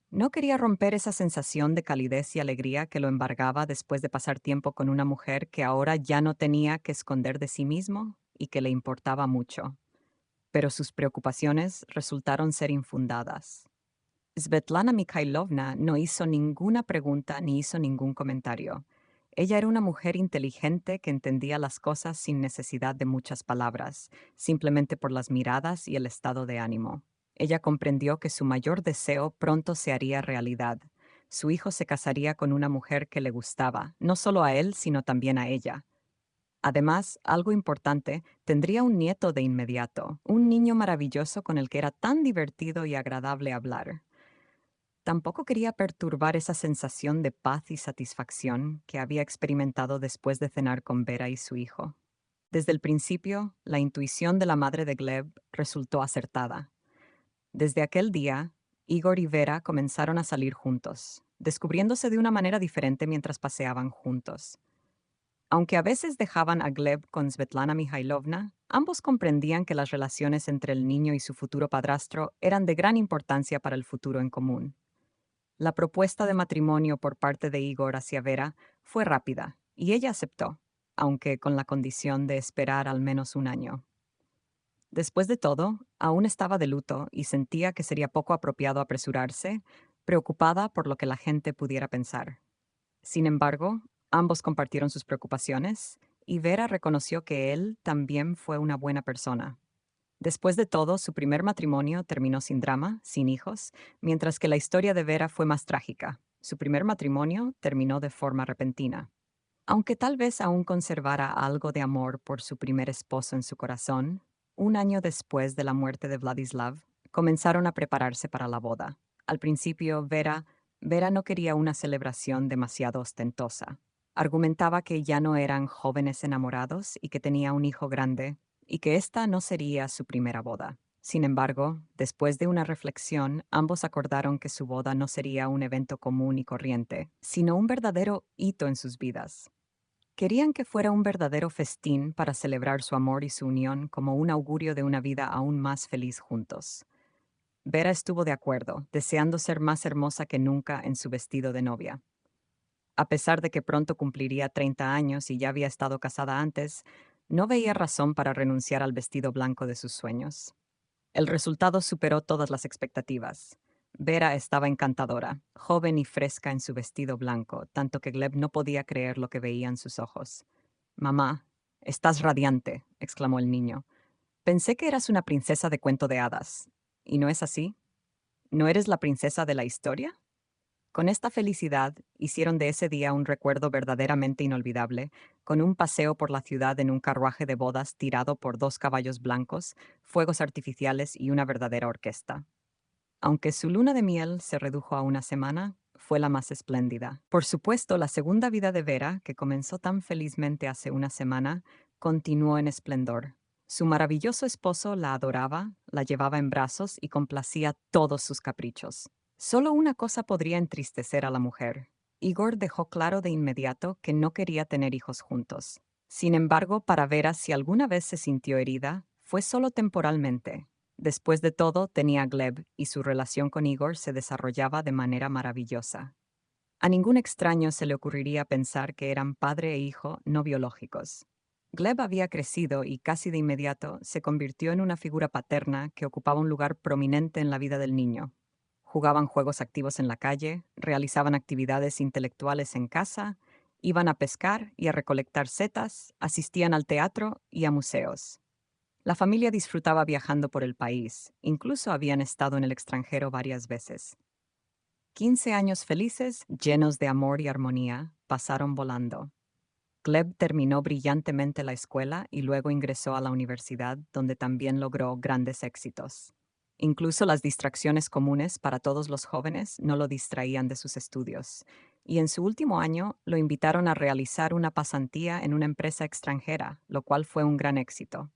No quería romper esa sensación de calidez y alegría que lo embargaba después de pasar tiempo con una mujer que ahora ya no tenía que esconder de sí mismo y que le importaba mucho. Pero sus preocupaciones resultaron ser infundadas. Svetlana Mikhailovna no hizo ninguna pregunta ni hizo ningún comentario. Ella era una mujer inteligente que entendía las cosas sin necesidad de muchas palabras, simplemente por las miradas y el estado de ánimo. Ella comprendió que su mayor deseo pronto se haría realidad. Su hijo se casaría con una mujer que le gustaba, no solo a él, sino también a ella. Además, algo importante, tendría un nieto de inmediato, un niño maravilloso con el que era tan divertido y agradable hablar. Tampoco quería perturbar esa sensación de paz y satisfacción que había experimentado después de cenar con Vera y su hijo. Desde el principio, la intuición de la madre de Gleb resultó acertada. Desde aquel día, Igor y Vera comenzaron a salir juntos, descubriéndose de una manera diferente mientras paseaban juntos. Aunque a veces dejaban a Gleb con Svetlana Mikhailovna, ambos comprendían que las relaciones entre el niño y su futuro padrastro eran de gran importancia para el futuro en común. La propuesta de matrimonio por parte de Igor hacia Vera fue rápida, y ella aceptó, aunque con la condición de esperar al menos un año. Después de todo, aún estaba de luto y sentía que sería poco apropiado apresurarse, preocupada por lo que la gente pudiera pensar. Sin embargo, ambos compartieron sus preocupaciones, y Vera reconoció que él también fue una buena persona. Después de todo, su primer matrimonio terminó sin drama, sin hijos, mientras que la historia de Vera fue más trágica. Su primer matrimonio terminó de forma repentina. Aunque tal vez aún conservara algo de amor por su primer esposo en su corazón, un año después de la muerte de Vladislav, comenzaron a prepararse para la boda. Al principio, Vera no quería una celebración demasiado ostentosa. Argumentaba que ya no eran jóvenes enamorados y que tenía un hijo grande, y que esta no sería su primera boda. Sin embargo, después de una reflexión, ambos acordaron que su boda no sería un evento común y corriente, sino un verdadero hito en sus vidas. Querían que fuera un verdadero festín para celebrar su amor y su unión como un augurio de una vida aún más feliz juntos. Vera estuvo de acuerdo, deseando ser más hermosa que nunca en su vestido de novia. A pesar de que pronto cumpliría 30 años y ya había estado casada antes, no veía razón para renunciar al vestido blanco de sus sueños. El resultado superó todas las expectativas. Vera estaba encantadora, joven y fresca en su vestido blanco, tanto que Gleb no podía creer lo que veía en sus ojos. «Mamá, estás radiante», exclamó el niño. «Pensé que eras una princesa de cuento de hadas. ¿Y no es así? ¿No eres la princesa de la historia?» Con esta felicidad, hicieron de ese día un recuerdo verdaderamente inolvidable, con un paseo por la ciudad en un carruaje de bodas tirado por 2 caballos blancos, fuegos artificiales y una verdadera orquesta. Aunque su luna de miel se redujo a una semana, fue la más espléndida. Por supuesto, la segunda vida de Vera, que comenzó tan felizmente hace una semana, continuó en esplendor. Su maravilloso esposo la adoraba, la llevaba en brazos y complacía todos sus caprichos. Solo una cosa podría entristecer a la mujer. Igor dejó claro de inmediato que no quería tener hijos juntos. Sin embargo, para Vera, si alguna vez se sintió herida, fue solo temporalmente. Después de todo, tenía a Gleb y su relación con Igor se desarrollaba de manera maravillosa. A ningún extraño se le ocurriría pensar que eran padre e hijo no biológicos. Gleb había crecido y casi de inmediato se convirtió en una figura paterna que ocupaba un lugar prominente en la vida del niño. Jugaban juegos activos en la calle, realizaban actividades intelectuales en casa, iban a pescar y a recolectar setas, asistían al teatro y a museos. La familia disfrutaba viajando por el país, incluso habían estado en el extranjero varias veces. 15 años felices, llenos de amor y armonía, pasaron volando. Gleb terminó brillantemente la escuela y luego ingresó a la universidad, donde también logró grandes éxitos. Incluso las distracciones comunes para todos los jóvenes no lo distraían de sus estudios, y en su último año lo invitaron a realizar una pasantía en una empresa extranjera, lo cual fue un gran éxito.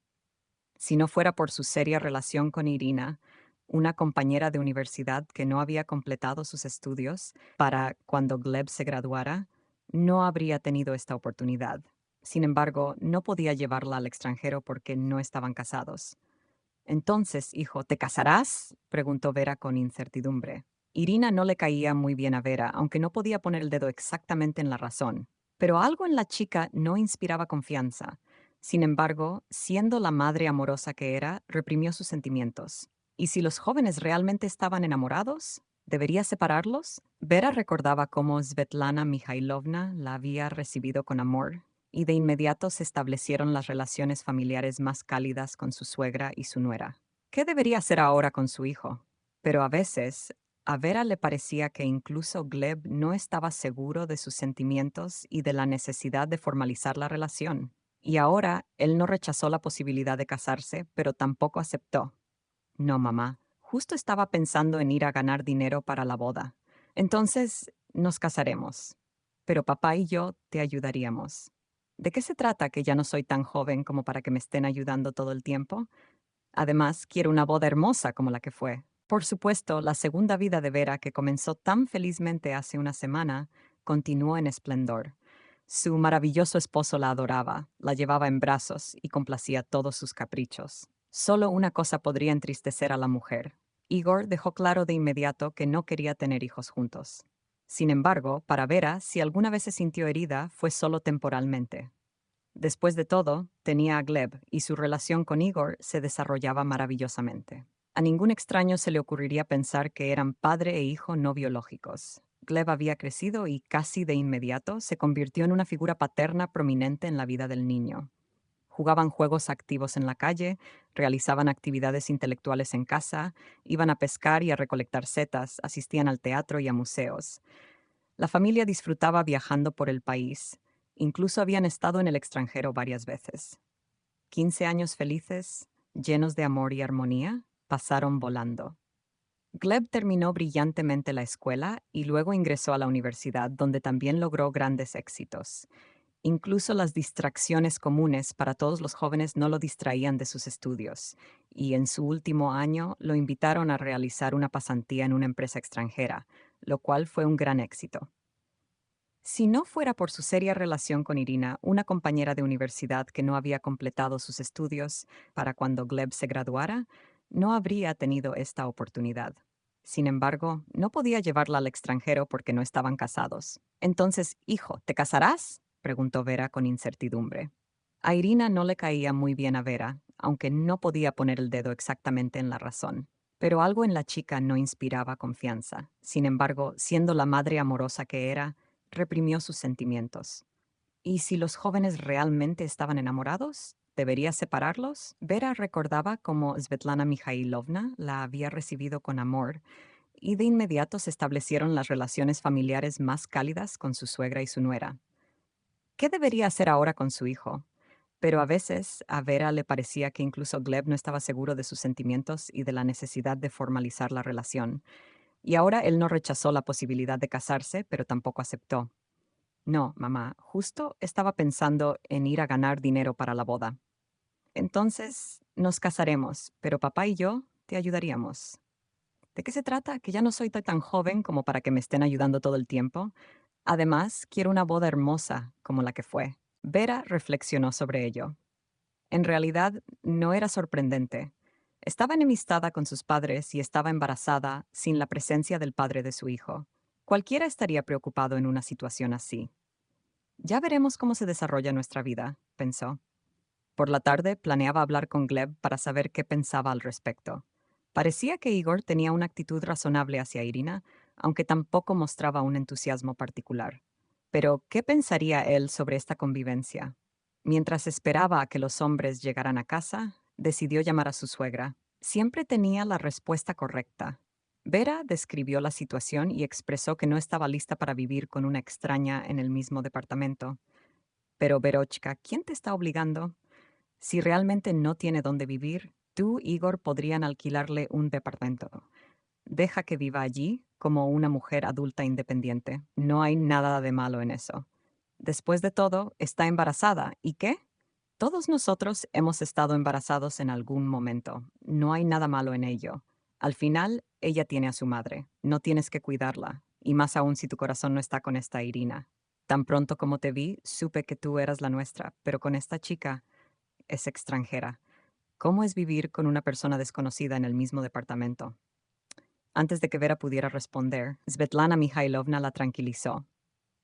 Si no fuera por su seria relación con Irina, una compañera de universidad que no había completado sus estudios para cuando Gleb se graduara, no habría tenido esta oportunidad. Sin embargo, no podía llevarla al extranjero porque no estaban casados. Entonces, hijo, ¿te casarás? Preguntó Vera con incertidumbre. Irina no le caía muy bien a Vera, aunque no podía poner el dedo exactamente en la razón. Pero algo en la chica no inspiraba confianza. Sin embargo, siendo la madre amorosa que era, reprimió sus sentimientos. ¿Y si los jóvenes realmente estaban enamorados? ¿Debería separarlos? Vera recordaba cómo Svetlana Mikhailovna la había recibido con amor, y de inmediato se establecieron las relaciones familiares más cálidas con su suegra y su nuera. ¿Qué debería hacer ahora con su hijo? Pero a veces, a Vera le parecía que incluso Gleb no estaba seguro de sus sentimientos y de la necesidad de formalizar la relación. Y ahora él no rechazó la posibilidad de casarse, pero tampoco aceptó. No, mamá, justo estaba pensando en ir a ganar dinero para la boda. Entonces, nos casaremos. Pero papá y yo te ayudaríamos. ¿De qué se trata que ya no soy tan joven como para que me estén ayudando todo el tiempo? Además, quiero una boda hermosa como la que fue. Por supuesto, la segunda vida de Vera, que comenzó tan felizmente hace una semana, continuó en esplendor. Su maravilloso esposo la adoraba, la llevaba en brazos y complacía todos sus caprichos. Solo una cosa podría entristecer a la mujer. Igor dejó claro de inmediato que no quería tener hijos juntos. Sin embargo, para Vera, si alguna vez se sintió herida, fue solo temporalmente. Después de todo, tenía a Gleb y su relación con Igor se desarrollaba maravillosamente. A ningún extraño se le ocurriría pensar que eran padre e hijo no biológicos. Gleb había crecido y casi de inmediato se convirtió en una figura paterna prominente en la vida del niño. Jugaban juegos activos en la calle, realizaban actividades intelectuales en casa, iban a pescar y a recolectar setas, asistían al teatro y a museos. La familia disfrutaba viajando por el país. Incluso habían estado en el extranjero varias veces. 15 años felices, llenos de amor y armonía, pasaron volando. Gleb terminó brillantemente la escuela y luego ingresó a la universidad, donde también logró grandes éxitos. Incluso las distracciones comunes para todos los jóvenes no lo distraían de sus estudios, y en su último año lo invitaron a realizar una pasantía en una empresa extranjera, lo cual fue un gran éxito. Si no fuera por su seria relación con Irina, una compañera de universidad que no había completado sus estudios para cuando Gleb se graduara, no habría tenido esta oportunidad. Sin embargo, no podía llevarla al extranjero porque no estaban casados. Entonces, hijo, ¿te casarás? Preguntó Vera con incertidumbre. A Irina no le caía muy bien a Vera, aunque no podía poner el dedo exactamente en la razón. Pero algo en la chica no inspiraba confianza. Sin embargo, siendo la madre amorosa que era, reprimió sus sentimientos. ¿Y si los jóvenes realmente estaban enamorados? ¿Debería separarlos? Vera recordaba cómo Svetlana Mikhailovna la había recibido con amor, y de inmediato se establecieron las relaciones familiares más cálidas con su suegra y su nuera. ¿Qué debería hacer ahora con su hijo? Pero a veces a Vera le parecía que incluso Gleb no estaba seguro de sus sentimientos y de la necesidad de formalizar la relación. Y ahora él no rechazó la posibilidad de casarse, pero tampoco aceptó. No, mamá, justo estaba pensando en ir a ganar dinero para la boda. Entonces, nos casaremos, pero papá y yo te ayudaríamos. ¿De qué se trata? Que ya no soy tan joven como para que me estén ayudando todo el tiempo. Además, quiero una boda hermosa como la que fue. Vera reflexionó sobre ello. En realidad, no era sorprendente. Estaba enemistada con sus padres y estaba embarazada sin la presencia del padre de su hijo. Cualquiera estaría preocupado en una situación así. Ya veremos cómo se desarrolla nuestra vida, pensó. Por la tarde planeaba hablar con Gleb para saber qué pensaba al respecto. Parecía que Igor tenía una actitud razonable hacia Irina, aunque tampoco mostraba un entusiasmo particular. Pero, ¿qué pensaría él sobre esta convivencia? Mientras esperaba a que los hombres llegaran a casa, decidió llamar a su suegra. Siempre tenía la respuesta correcta. Vera describió la situación y expresó que no estaba lista para vivir con una extraña en el mismo departamento. Pero, Verochka, ¿quién te está obligando? Si realmente no tiene dónde vivir, tú, Igor, podrían alquilarle un departamento. Deja que viva allí como una mujer adulta independiente. No hay nada de malo en eso. Después de todo, está embarazada. ¿Y qué? Todos nosotros hemos estado embarazados en algún momento. No hay nada malo en ello. Al final, ella tiene a su madre. No tienes que cuidarla. Y más aún si tu corazón no está con esta Irina. Tan pronto como te vi, supe que tú eras la nuestra, pero con esta chica es extranjera. ¿Cómo es vivir con una persona desconocida en el mismo departamento? Antes de que Vera pudiera responder, Svetlana Mikhailovna la tranquilizó.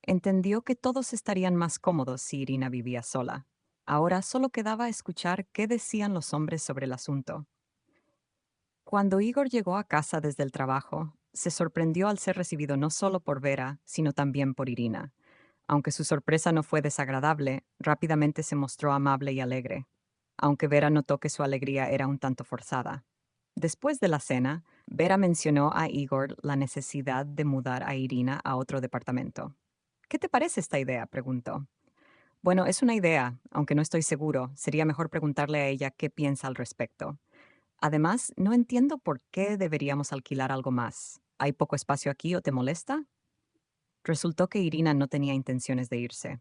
Entendió que todos estarían más cómodos si Irina vivía sola. Ahora solo quedaba escuchar qué decían los hombres sobre el asunto. Cuando Igor llegó a casa desde el trabajo, se sorprendió al ser recibido no solo por Vera, sino también por Irina. Aunque su sorpresa no fue desagradable, rápidamente se mostró amable y alegre, aunque Vera notó que su alegría era un tanto forzada. Después de la cena, Vera mencionó a Igor la necesidad de mudar a Irina a otro departamento. ¿Qué te parece esta idea?, preguntó. Bueno, es una idea, aunque no estoy seguro. Sería mejor preguntarle a ella qué piensa al respecto. Además, no entiendo por qué deberíamos alquilar algo más. ¿Hay poco espacio aquí o te molesta? Resultó que Irina no tenía intenciones de irse.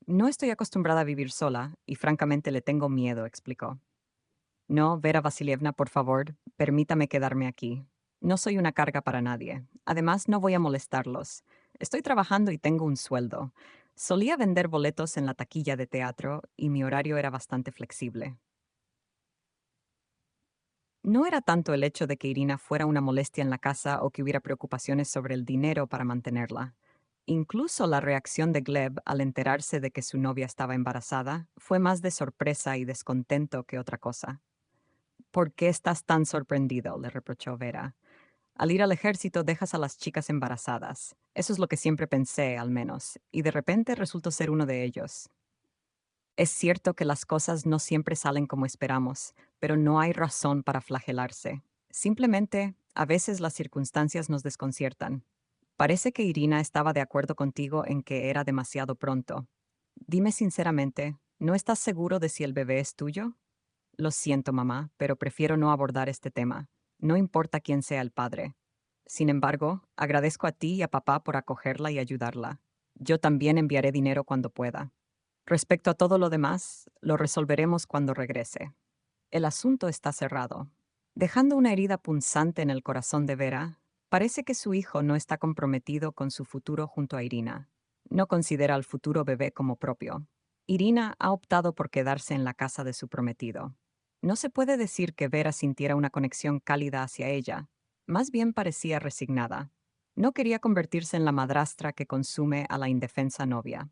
No estoy acostumbrada a vivir sola y francamente le tengo miedo, explicó. No, Vera Vasilievna, por favor, permítame quedarme aquí. No soy una carga para nadie. Además, no voy a molestarlos. Estoy trabajando y tengo un sueldo. Solía vender boletos en la taquilla de teatro y mi horario era bastante flexible. No era tanto el hecho de que Irina fuera una molestia en la casa o que hubiera preocupaciones sobre el dinero para mantenerla. Incluso la reacción de Gleb al enterarse de que su novia estaba embarazada fue más de sorpresa y descontento que otra cosa. ¿Por qué estás tan sorprendido?, le reprochó Vera. Al ir al ejército dejas a las chicas embarazadas. Eso es lo que siempre pensé, al menos, y de repente resultó ser uno de ellos. Es cierto que las cosas no siempre salen como esperamos, pero no hay razón para flagelarse. Simplemente, a veces las circunstancias nos desconciertan. Parece que Irina estaba de acuerdo contigo en que era demasiado pronto. Dime sinceramente, ¿no estás seguro de si el bebé es tuyo? Lo siento, mamá, pero prefiero no abordar este tema. No importa quién sea el padre. Sin embargo, agradezco a ti y a papá por acogerla y ayudarla. Yo también enviaré dinero cuando pueda. Respecto a todo lo demás, lo resolveremos cuando regrese. El asunto está cerrado. Dejando una herida punzante en el corazón de Vera, parece que su hijo no está comprometido con su futuro junto a Irina. No considera al futuro bebé como propio. Irina ha optado por quedarse en la casa de su prometido. No se puede decir que Vera sintiera una conexión cálida hacia ella. Más bien parecía resignada. No quería convertirse en la madrastra que consume a la indefensa novia.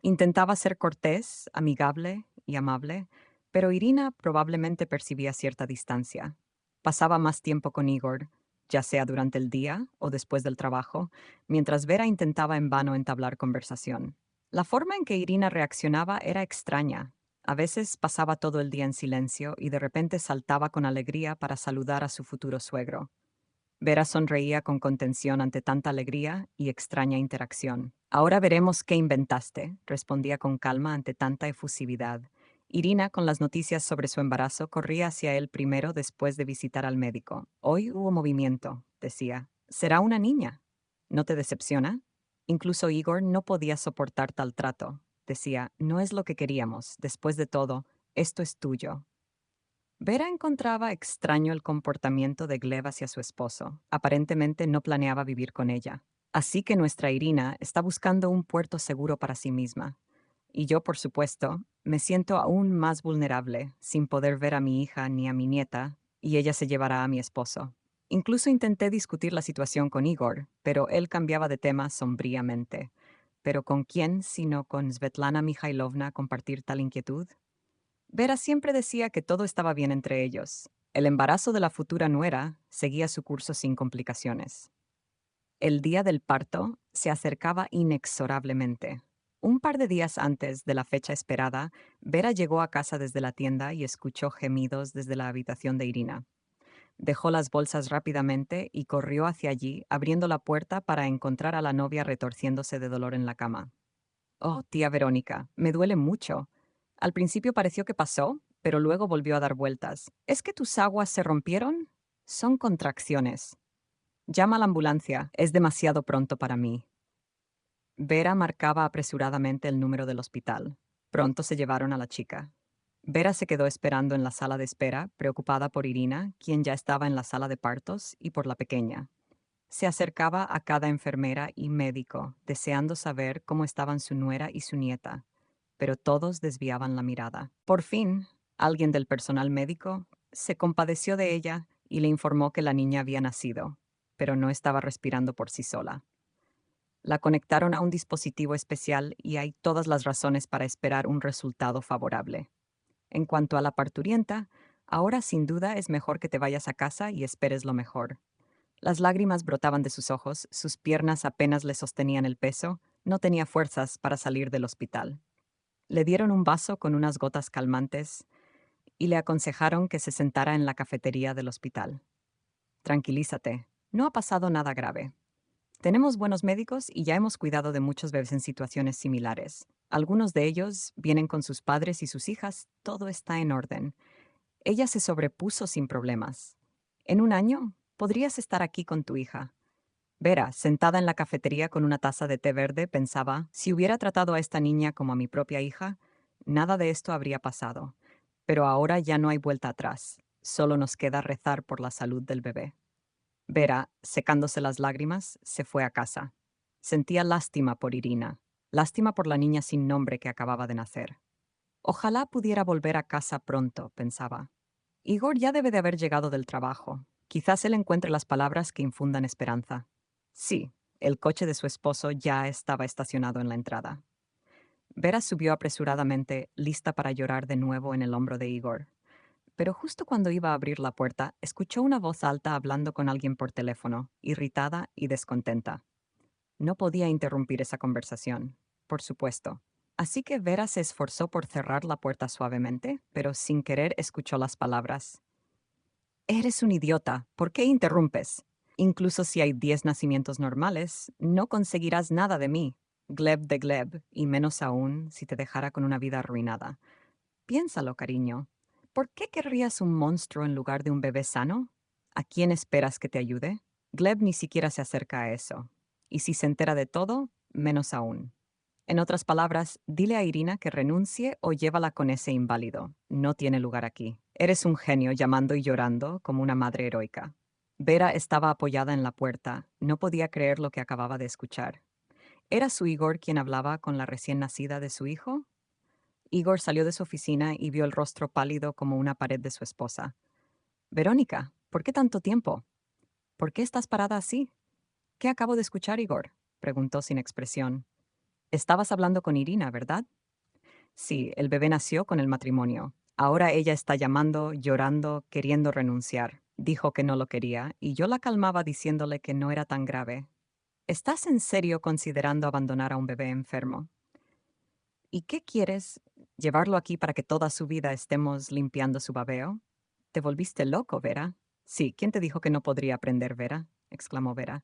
Intentaba ser cortés, amigable y amable, pero Irina probablemente percibía cierta distancia. Pasaba más tiempo con Igor, ya sea durante el día o después del trabajo, mientras Vera intentaba en vano entablar conversación. La forma en que Irina reaccionaba era extraña. A veces pasaba todo el día en silencio y de repente saltaba con alegría para saludar a su futuro suegro. Vera sonreía con contención ante tanta alegría y extraña interacción. Ahora veremos qué inventaste, respondía con calma ante tanta efusividad. Irina, con las noticias sobre su embarazo, corría hacia él primero después de visitar al médico. Hoy hubo movimiento, decía. Será una niña. ¿No te decepciona? Incluso Igor no podía soportar tal trato. Decía, no es lo que queríamos. Después de todo, esto es tuyo. Vera encontraba extraño el comportamiento de Gleb hacia su esposo. Aparentemente no planeaba vivir con ella. Así que nuestra Irina está buscando un puerto seguro para sí misma. Y yo, por supuesto, me siento aún más vulnerable, sin poder ver a mi hija ni a mi nieta, y ella se llevará a mi esposo. Incluso intenté discutir la situación con Igor, pero él cambiaba de tema sombríamente. ¿Pero con quién, sino con Svetlana Mikhailovna, compartir tal inquietud? Vera siempre decía que todo estaba bien entre ellos. El embarazo de la futura nuera seguía su curso sin complicaciones. El día del parto se acercaba inexorablemente. Un par de días antes de la fecha esperada, Vera llegó a casa desde la tienda y escuchó gemidos desde la habitación de Irina. Dejó las bolsas rápidamente y corrió hacia allí, abriendo la puerta para encontrar a la novia retorciéndose de dolor en la cama. Oh, tía Verónica, me duele mucho. Al principio pareció que pasó, pero luego volvió a dar vueltas. ¿Es que tus aguas se rompieron? Son contracciones. Llama a la ambulancia. Es demasiado pronto para mí. Vera marcaba apresuradamente el número del hospital. Pronto se llevaron a la chica. Vera se quedó esperando en la sala de espera, preocupada por Irina, quien ya estaba en la sala de partos, y por la pequeña. Se acercaba a cada enfermera y médico, deseando saber cómo estaban su nuera y su nieta, pero todos desviaban la mirada. Por fin, alguien del personal médico se compadeció de ella y le informó que la niña había nacido, pero no estaba respirando por sí sola. La conectaron a un dispositivo especial y hay todas las razones para esperar un resultado favorable. En cuanto a la parturienta, ahora sin duda es mejor que te vayas a casa y esperes lo mejor. Las lágrimas brotaban de sus ojos, sus piernas apenas le sostenían el peso, no tenía fuerzas para salir del hospital. Le dieron un vaso con unas gotas calmantes y le aconsejaron que se sentara en la cafetería del hospital. Tranquilízate, no ha pasado nada grave. Tenemos buenos médicos y ya hemos cuidado de muchos bebés en situaciones similares. Algunos de ellos vienen con sus padres y sus hijas, todo está en orden. Ella se sobrepuso sin problemas. En un año, podrías estar aquí con tu hija. Vera, sentada en la cafetería con una taza de té verde, pensaba, si hubiera tratado a esta niña como a mi propia hija, nada de esto habría pasado. Pero ahora ya no hay vuelta atrás. Solo nos queda rezar por la salud del bebé. Vera, secándose las lágrimas, se fue a casa. Sentía lástima por Irina, lástima por la niña sin nombre que acababa de nacer. Ojalá pudiera volver a casa pronto, pensaba. Igor ya debe de haber llegado del trabajo. Quizás él encuentre las palabras que infundan esperanza. Sí, el coche de su esposo ya estaba estacionado en la entrada. Vera subió apresuradamente, lista para llorar de nuevo en el hombro de Igor. Pero justo cuando iba a abrir la puerta, escuchó una voz alta hablando con alguien por teléfono, irritada y descontenta. No podía interrumpir esa conversación, por supuesto. Así que Vera se esforzó por cerrar la puerta suavemente, pero sin querer escuchó las palabras. Eres un idiota. ¿Por qué interrumpes? Incluso si hay 10 nacimientos normales, no conseguirás nada de mí. Gleb de Gleb, y menos aún si te dejara con una vida arruinada. Piénsalo, cariño. ¿Por qué querrías un monstruo en lugar de un bebé sano? ¿A quién esperas que te ayude? Gleb ni siquiera se acerca a eso. Y si se entera de todo, menos aún. En otras palabras, dile a Irina que renuncie o llévala con ese inválido. No tiene lugar aquí. Eres un genio llamando y llorando como una madre heroica. Vera estaba apoyada en la puerta. No podía creer lo que acababa de escuchar. ¿Era su Igor quien hablaba con la recién nacida de su hijo? Igor salió de su oficina y vio el rostro pálido como una pared de su esposa. Verónica, ¿por qué tanto tiempo? ¿Por qué estás parada así? ¿Qué acabo de escuchar, Igor? Preguntó sin expresión. Estabas hablando con Irina, ¿verdad? Sí, el bebé nació con el matrimonio. Ahora ella está llamando, llorando, queriendo renunciar. Dijo que no lo quería, y yo la calmaba diciéndole que no era tan grave. ¿Estás en serio considerando abandonar a un bebé enfermo? ¿Y qué quieres? ¿Llevarlo aquí para que toda su vida estemos limpiando su babeo? ¿Te volviste loco, Vera? Sí, ¿quién te dijo que no podría aprender, Vera? Exclamó Vera.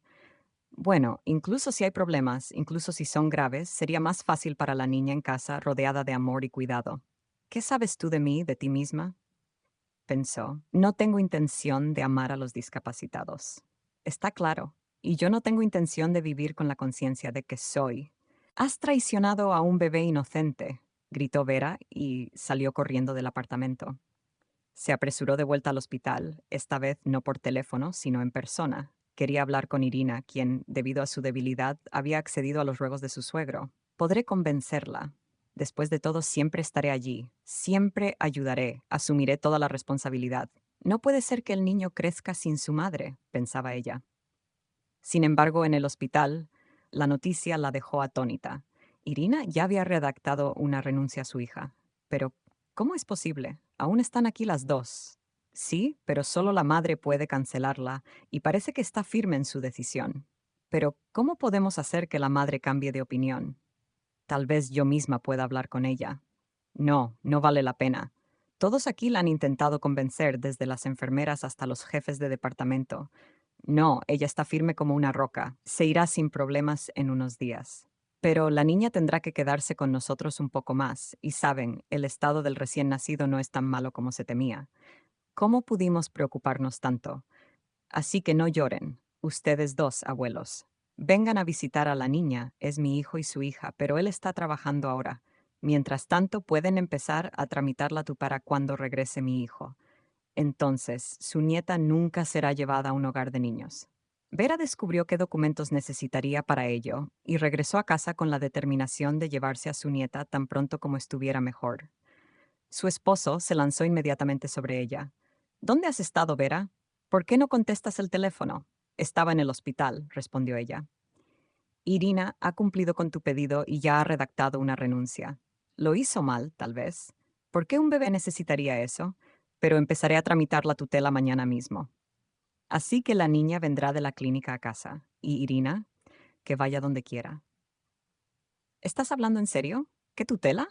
Bueno, incluso si hay problemas, incluso si son graves, sería más fácil para la niña en casa rodeada de amor y cuidado. ¿Qué sabes tú de mí, de ti misma? Pensó, no tengo intención de amar a los discapacitados. Está claro, y yo no tengo intención de vivir con la conciencia de que soy. Has traicionado a un bebé inocente, gritó Vera y salió corriendo del apartamento. Se apresuró de vuelta al hospital, esta vez no por teléfono, sino en persona. Quería hablar con Irina, quien, debido a su debilidad, había accedido a los ruegos de su suegro. Podré convencerla. Después de todo, siempre estaré allí. Siempre ayudaré. Asumiré toda la responsabilidad. No puede ser que el niño crezca sin su madre, pensaba ella. Sin embargo, en el hospital, la noticia la dejó atónita. Irina ya había redactado una renuncia a su hija. Pero, ¿cómo es posible? Aún están aquí las dos. Sí, pero solo la madre puede cancelarla y parece que está firme en su decisión. Pero, ¿cómo podemos hacer que la madre cambie de opinión? Tal vez yo misma pueda hablar con ella. No, no vale la pena. Todos aquí la han intentado convencer, desde las enfermeras hasta los jefes de departamento. No, ella está firme como una roca. Se irá sin problemas en unos días. pero la niña tendrá que quedarse con nosotros un poco más, y saben, el estado del recién nacido no es tan malo como se temía. ¿Cómo pudimos preocuparnos tanto? Así que no lloren, ustedes dos, abuelos. Vengan a visitar a la niña, es mi hijo y su hija, pero él está trabajando ahora. Mientras tanto, pueden empezar a tramitarla tú para cuando regrese mi hijo. Entonces, su nieta nunca será llevada a un hogar de niños. Vera descubrió qué documentos necesitaría para ello y regresó a casa con la determinación de llevarse a su nieta tan pronto como estuviera mejor. Su esposo se lanzó inmediatamente sobre ella. ¿Dónde has estado, Vera? ¿Por qué no contestas el teléfono? Estaba en el hospital, respondió ella. Irina ha cumplido con tu pedido y ya ha redactado una renuncia. Lo hizo mal, tal vez. ¿Por qué un bebé necesitaría eso? Pero empezaré a tramitar la tutela mañana mismo. Así que la niña vendrá de la clínica a casa, y Irina, que vaya donde quiera. ¿Estás hablando en serio? ¿Qué tutela?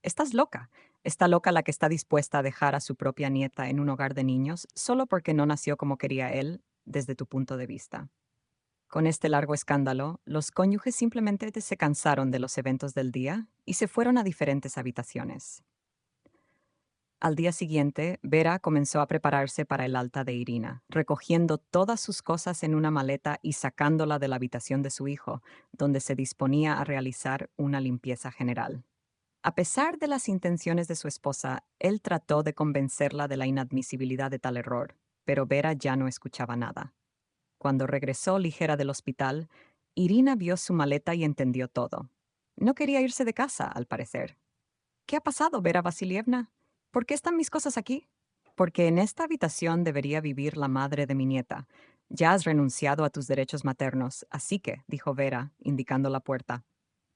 Estás loca. Está loca la que está dispuesta a dejar a su propia nieta en un hogar de niños solo porque no nació como quería él, desde tu punto de vista. Con este largo escándalo, los cónyuges simplemente se cansaron de los eventos del día y se fueron a diferentes habitaciones. Al día siguiente, Vera comenzó a prepararse para el alta de Irina, recogiendo todas sus cosas en una maleta y sacándola de la habitación de su hijo, donde se disponía a realizar una limpieza general. A pesar de las intenciones de su esposa, él trató de convencerla de la inadmisibilidad de tal error, pero Vera ya no escuchaba nada. Cuando regresó ligera del hospital, Irina vio su maleta y entendió todo. No quería irse de casa, al parecer. ¿Qué ha pasado, Vera Vasilievna? ¿Por qué están mis cosas aquí? Porque en esta habitación debería vivir la madre de mi nieta. Ya has renunciado a tus derechos maternos, así que, dijo Vera, indicando la puerta.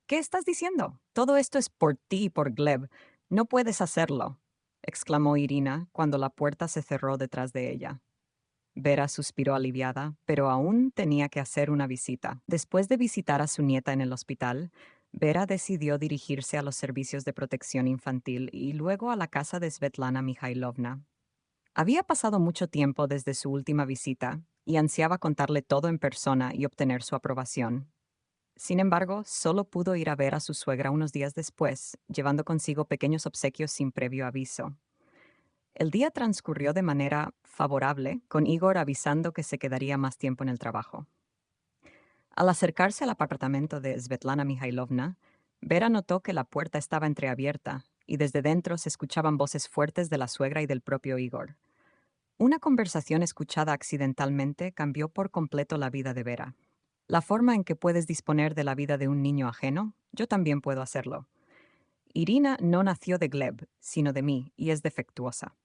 ¿Qué estás diciendo? Todo esto es por ti y por Gleb. No puedes hacerlo, exclamó Irina cuando la puerta se cerró detrás de ella. Vera suspiró aliviada, pero aún tenía que hacer una visita. Después de visitar a su nieta en el hospital, Vera decidió dirigirse a los servicios de protección infantil y luego a la casa de Svetlana Mikhailovna. Había pasado mucho tiempo desde su última visita y ansiaba contarle todo en persona y obtener su aprobación. Sin embargo, solo pudo ir a ver a su suegra unos días después, llevando consigo pequeños obsequios sin previo aviso. El día transcurrió de manera favorable, con Igor avisando que se quedaría más tiempo en el trabajo. Al acercarse al apartamento de Svetlana Mikhailovna, Vera notó que la puerta estaba entreabierta y desde dentro se escuchaban voces fuertes de la suegra y del propio Igor. Una conversación escuchada accidentalmente cambió por completo la vida de Vera. La forma en que puedes disponer de la vida de un niño ajeno, yo también puedo hacerlo. Irina no nació de Gleb, sino de mí, y es defectuosa.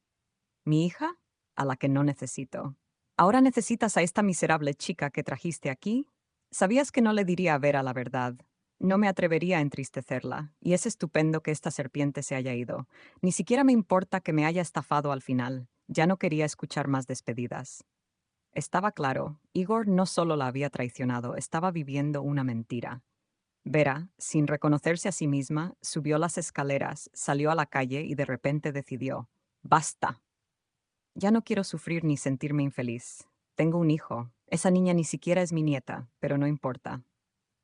Mi hija, a la que no necesito. ¿Ahora necesitas a esta miserable chica que trajiste aquí? Sabías que no le diría a Vera la verdad. No me atrevería a entristecerla, y es estupendo que esta serpiente se haya ido. Ni siquiera me importa que me haya estafado al final. Ya no quería escuchar más despedidas. Estaba claro, Igor no solo la había traicionado, estaba viviendo una mentira. Vera, sin reconocerse a sí misma, subió las escaleras, salió a la calle y de repente decidió, «Basta». Ya no quiero sufrir ni sentirme infeliz. Tengo un hijo. Esa niña ni siquiera es mi nieta, pero no importa.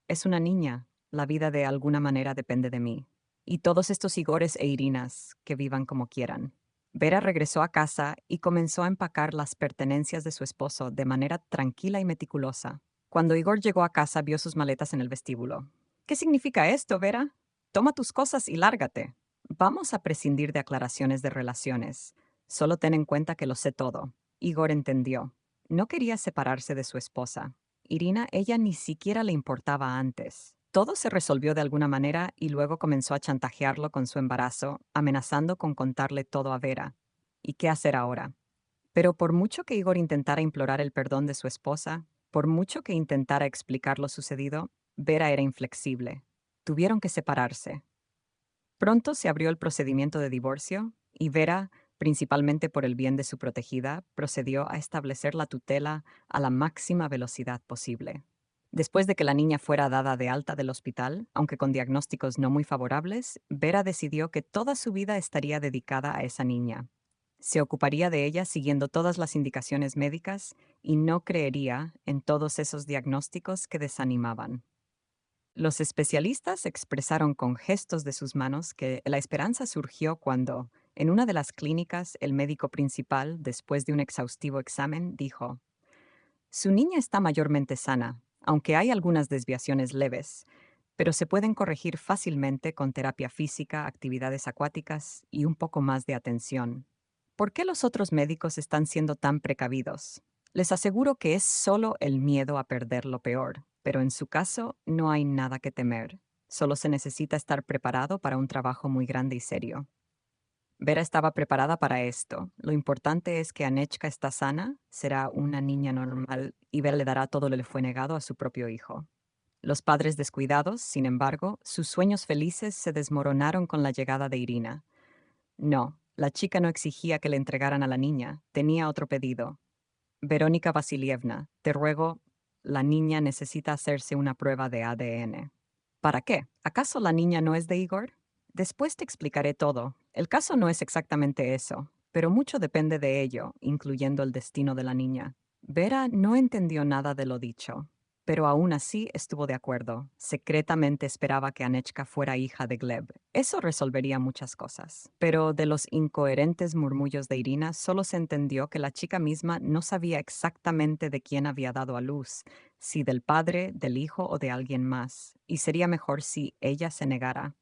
Es una niña. La vida de alguna manera depende de mí. Y todos estos Igores e Irinas, que vivan como quieran. Vera regresó a casa y comenzó a empacar las pertenencias de su esposo de manera tranquila y meticulosa. Cuando Igor llegó a casa, vio sus maletas en el vestíbulo. ¿Qué significa esto, Vera? Toma tus cosas y lárgate. Vamos a prescindir de aclaraciones de relaciones. Solo ten en cuenta que lo sé todo. Igor entendió. No quería separarse de su esposa. Irina, ella ni siquiera le importaba antes. Todo se resolvió de alguna manera y luego comenzó a chantajearlo con su embarazo, amenazando con contarle todo a Vera. ¿Y qué hacer ahora? Pero por mucho que Igor intentara implorar el perdón de su esposa, por mucho que intentara explicar lo sucedido, Vera era inflexible. Tuvieron que separarse. Pronto se abrió el procedimiento de divorcio y Vera, principalmente por el bien de su protegida, procedió a establecer la tutela a la máxima velocidad posible. Después de que la niña fuera dada de alta del hospital, aunque con diagnósticos no muy favorables, Vera decidió que toda su vida estaría dedicada a esa niña. Se ocuparía de ella siguiendo todas las indicaciones médicas y no creería en todos esos diagnósticos que desanimaban. Los especialistas expresaron con gestos de sus manos que la esperanza surgió cuando, en una de las clínicas, el médico principal, después de un exhaustivo examen, dijo: Su niña está mayormente sana, aunque hay algunas desviaciones leves, pero se pueden corregir fácilmente con terapia física, actividades acuáticas y un poco más de atención. ¿Por qué los otros médicos están siendo tan precavidos? Les aseguro que es solo el miedo a perder lo peor, pero en su caso no hay nada que temer. Solo se necesita estar preparado para un trabajo muy grande y serio. Vera estaba preparada para esto. Lo importante es que Anechka está sana, será una niña normal y Vera le dará todo lo que le fue negado a su propio hijo. Los padres descuidados, sin embargo, sus sueños felices se desmoronaron con la llegada de Irina. No, la chica no exigía que le entregaran a la niña, tenía otro pedido. Verónica Vasilievna, te ruego, la niña necesita hacerse una prueba de ADN. ¿Para qué? ¿Acaso la niña no es de Igor? Después te explicaré todo. El caso no es exactamente eso, pero mucho depende de ello, incluyendo el destino de la niña. Vera no entendió nada de lo dicho, pero aún así estuvo de acuerdo. Secretamente esperaba que Anechka fuera hija de Gleb. Eso resolvería muchas cosas. Pero de los incoherentes murmullos de Irina solo se entendió que la chica misma no sabía exactamente de quién había dado a luz, si del padre, del hijo o de alguien más, y sería mejor si ella se negara.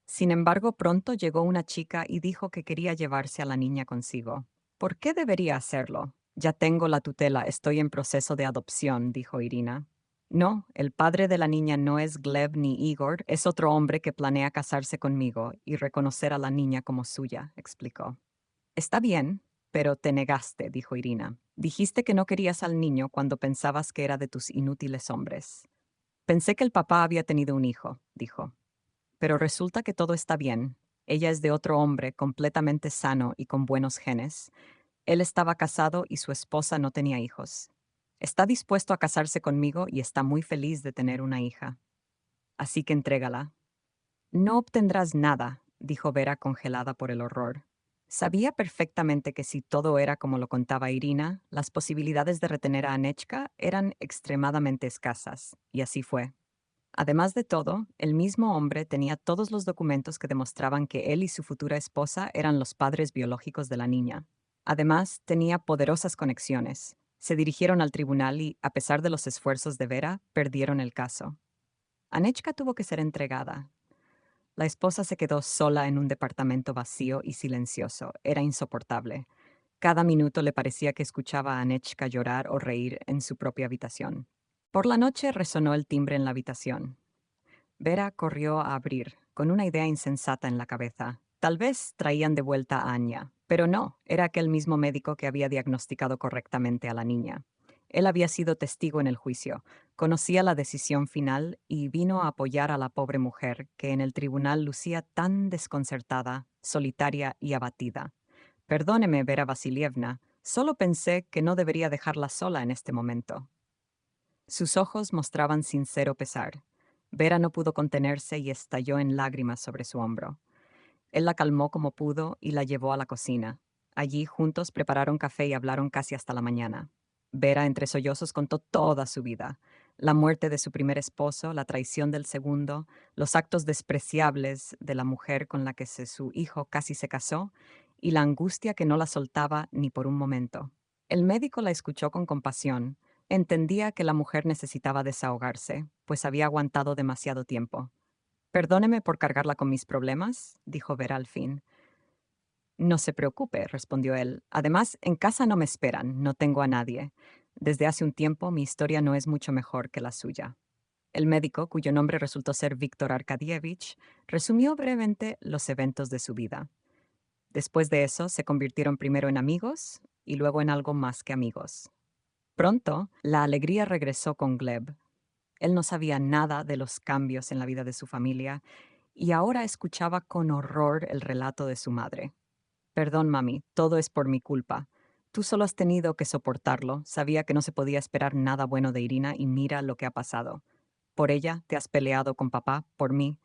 Sin embargo, pronto llegó una chica y dijo que quería llevarse a la niña consigo. ¿Por qué debería hacerlo? Ya tengo la tutela, estoy en proceso de adopción, dijo Irina. No, el padre de la niña no es Gleb ni Igor, es otro hombre que planea casarse conmigo y reconocer a la niña como suya, explicó. Está bien, pero te negaste, dijo Irina. Dijiste que no querías al niño cuando pensabas que era de tus inútiles hombres. Pensé que el papá había tenido un hijo, dijo. Pero resulta que todo está bien. Ella es de otro hombre completamente sano y con buenos genes. Él estaba casado y su esposa no tenía hijos. Está dispuesto a casarse conmigo y está muy feliz de tener una hija. Así que entrégala. No obtendrás nada, dijo Vera congelada por el horror. Sabía perfectamente que si todo era como lo contaba Irina, las posibilidades de retener a Anechka eran extremadamente escasas, y así fue. Además de todo, el mismo hombre tenía todos los documentos que demostraban que él y su futura esposa eran los padres biológicos de la niña. Además, tenía poderosas conexiones. Se dirigieron al tribunal y, a pesar de los esfuerzos de Vera, perdieron el caso. Anechka tuvo que ser entregada. La esposa se quedó sola en un departamento vacío y silencioso. Era insoportable. Cada minuto le parecía que escuchaba a Anechka llorar o reír en su propia habitación. Por la noche resonó el timbre en la habitación. Vera corrió a abrir, con una idea insensata en la cabeza. Tal vez traían de vuelta a Anya, pero no, era aquel mismo médico que había diagnosticado correctamente a la niña. Él había sido testigo en el juicio, conocía la decisión final y vino a apoyar a la pobre mujer que en el tribunal lucía tan desconcertada, solitaria y abatida. Perdóneme, Vera Vasilievna, solo pensé que no debería dejarla sola en este momento. Sus ojos mostraban sincero pesar. Vera no pudo contenerse y estalló en lágrimas sobre su hombro. Él la calmó como pudo y la llevó a la cocina. Allí juntos prepararon café y hablaron casi hasta la mañana. Vera, entre sollozos, contó toda su vida. La muerte de su primer esposo, la traición del segundo, los actos despreciables de la mujer con la que su hijo casi se casó y la angustia que no la soltaba ni por un momento. El médico la escuchó con compasión. Entendía que la mujer necesitaba desahogarse, pues había aguantado demasiado tiempo. Perdóneme por cargarla con mis problemas, dijo Vera al fin. No se preocupe, respondió él. Además, en casa no me esperan, no tengo a nadie. Desde hace un tiempo mi historia no es mucho mejor que la suya. El médico, cuyo nombre resultó ser Víctor Arkadievich, resumió brevemente los eventos de su vida. Después de eso, se convirtieron primero en amigos y luego en algo más que amigos. Pronto, la alegría regresó con Gleb. Él no sabía nada de los cambios en la vida de su familia y ahora escuchaba con horror el relato de su madre. Perdón, mami, todo es por mi culpa. Tú solo has tenido que soportarlo. Sabía que no se podía esperar nada bueno de Irina y mira lo que ha pasado. Por ella te has peleado con papá, por mí.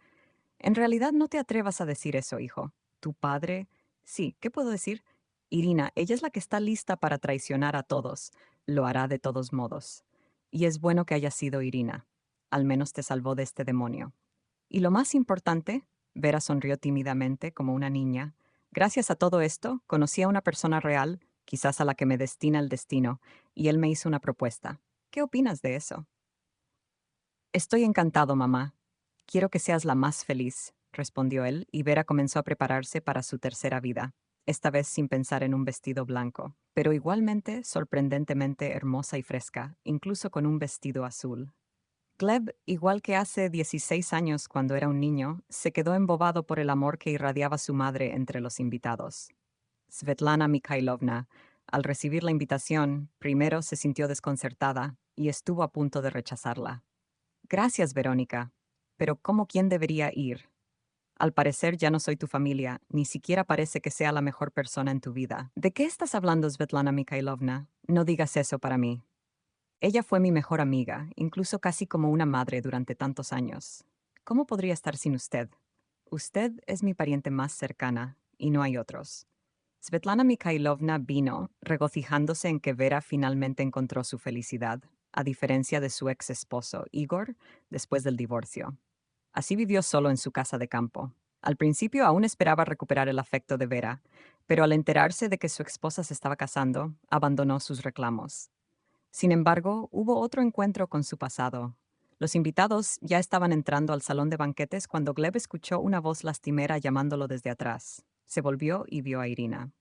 En realidad no te atrevas a decir eso, hijo. Tu padre... Sí, ¿qué puedo decir? Irina, ella es la que está lista para traicionar a todos. Lo hará de todos modos. Y es bueno que haya sido Irina. al menos te salvó de este demonio. Y lo más importante, Vera sonrió tímidamente como una niña. Gracias a todo esto, conocí a una persona real, quizás a la que me destina el destino, y él me hizo una propuesta. ¿Qué opinas de eso? Estoy encantado, mamá. Quiero que seas la más feliz, respondió él, y Vera comenzó a prepararse para su tercera vida, esta vez sin pensar en un vestido blanco, pero igualmente sorprendentemente hermosa y fresca, incluso con un vestido azul. Gleb, igual que hace 16 años cuando era un niño, se quedó embobado por el amor que irradiaba su madre entre los invitados. Svetlana Mikhailovna, al recibir la invitación, primero se sintió desconcertada y estuvo a punto de rechazarla. Gracias, Verónica, pero ¿cómo quién debería ir? Al parecer ya no soy tu familia, ni siquiera parece que sea la mejor persona en tu vida. ¿De qué estás hablando, Svetlana Mikhailovna? No digas eso para mí. Ella fue mi mejor amiga, incluso casi como una madre durante tantos años. ¿Cómo podría estar sin usted? Usted es mi pariente más cercana, y no hay otros. Svetlana Mikhailovna vino, regocijándose en que Vera finalmente encontró su felicidad, a diferencia de su ex esposo, Igor, después del divorcio. Así vivió solo en su casa de campo. Al principio aún esperaba recuperar el afecto de Vera, pero al enterarse de que su esposa se estaba casando, abandonó sus reclamos. Sin embargo, hubo otro encuentro con su pasado. Los invitados ya estaban entrando al salón de banquetes cuando Gleb escuchó una voz lastimera llamándolo desde atrás. Se volvió y vio a Irina.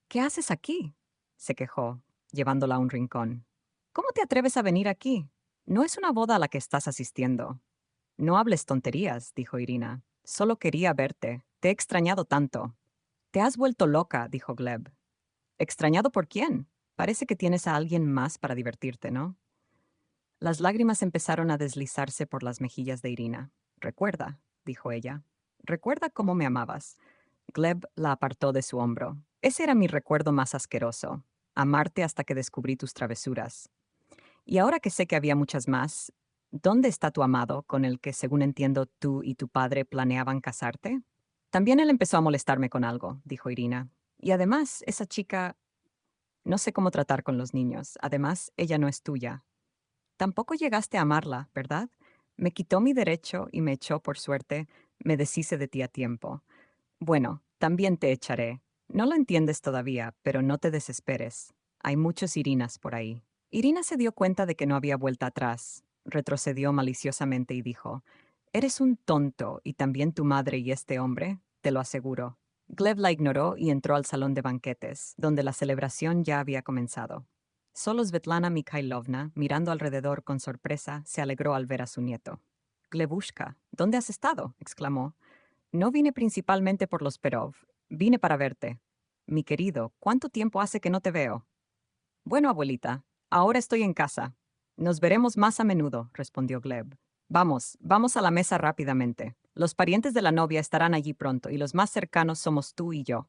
¿Qué haces aquí? Se quejó, llevándola a un rincón. ¿Cómo te atreves a venir aquí? No es una boda a la que estás asistiendo. No hables tonterías, dijo Irina. Solo quería verte. Te he extrañado tanto. Te has vuelto loca, dijo Gleb. ¿Extrañado por quién? Parece que tienes a alguien más para divertirte, ¿no? Las lágrimas empezaron a deslizarse por las mejillas de Irina. Recuerda, dijo ella. Recuerda cómo me amabas. Gleb la apartó de su hombro. Ese era mi recuerdo más asqueroso. Amarte hasta que descubrí tus travesuras. Y ahora que sé que había muchas más, ¿dónde está tu amado con el que, según entiendo, tú y tu padre planeaban casarte? También él empezó a molestarme con algo, dijo Irina. Y además, esa chica... No sé cómo tratar con los niños. Además, ella no es tuya. Tampoco llegaste a amarla, ¿verdad? Me quitó mi derecho y me echó, por suerte, me deshice de ti a tiempo. Bueno, también te echaré. No lo entiendes todavía, pero no te desesperes. Hay muchos Irinas por ahí. Irina se dio cuenta de que no había vuelta atrás. Retrocedió maliciosamente y dijo, «Eres un tonto, y también tu madre y este hombre, te lo aseguro». Gleb la ignoró y entró al salón de banquetes, donde la celebración ya había comenzado. Solo Svetlana Mikhailovna, mirando alrededor con sorpresa, se alegró al ver a su nieto. «Glebushka, ¿dónde has estado?», exclamó. «No vine principalmente por los Perov. Vine para verte. Mi querido, ¿cuánto tiempo hace que no te veo?» «Bueno, abuelita, ahora estoy en casa. Nos veremos más a menudo», respondió Gleb. «Vamos, vamos a la mesa rápidamente. Los parientes de la novia estarán allí pronto y los más cercanos somos tú y yo».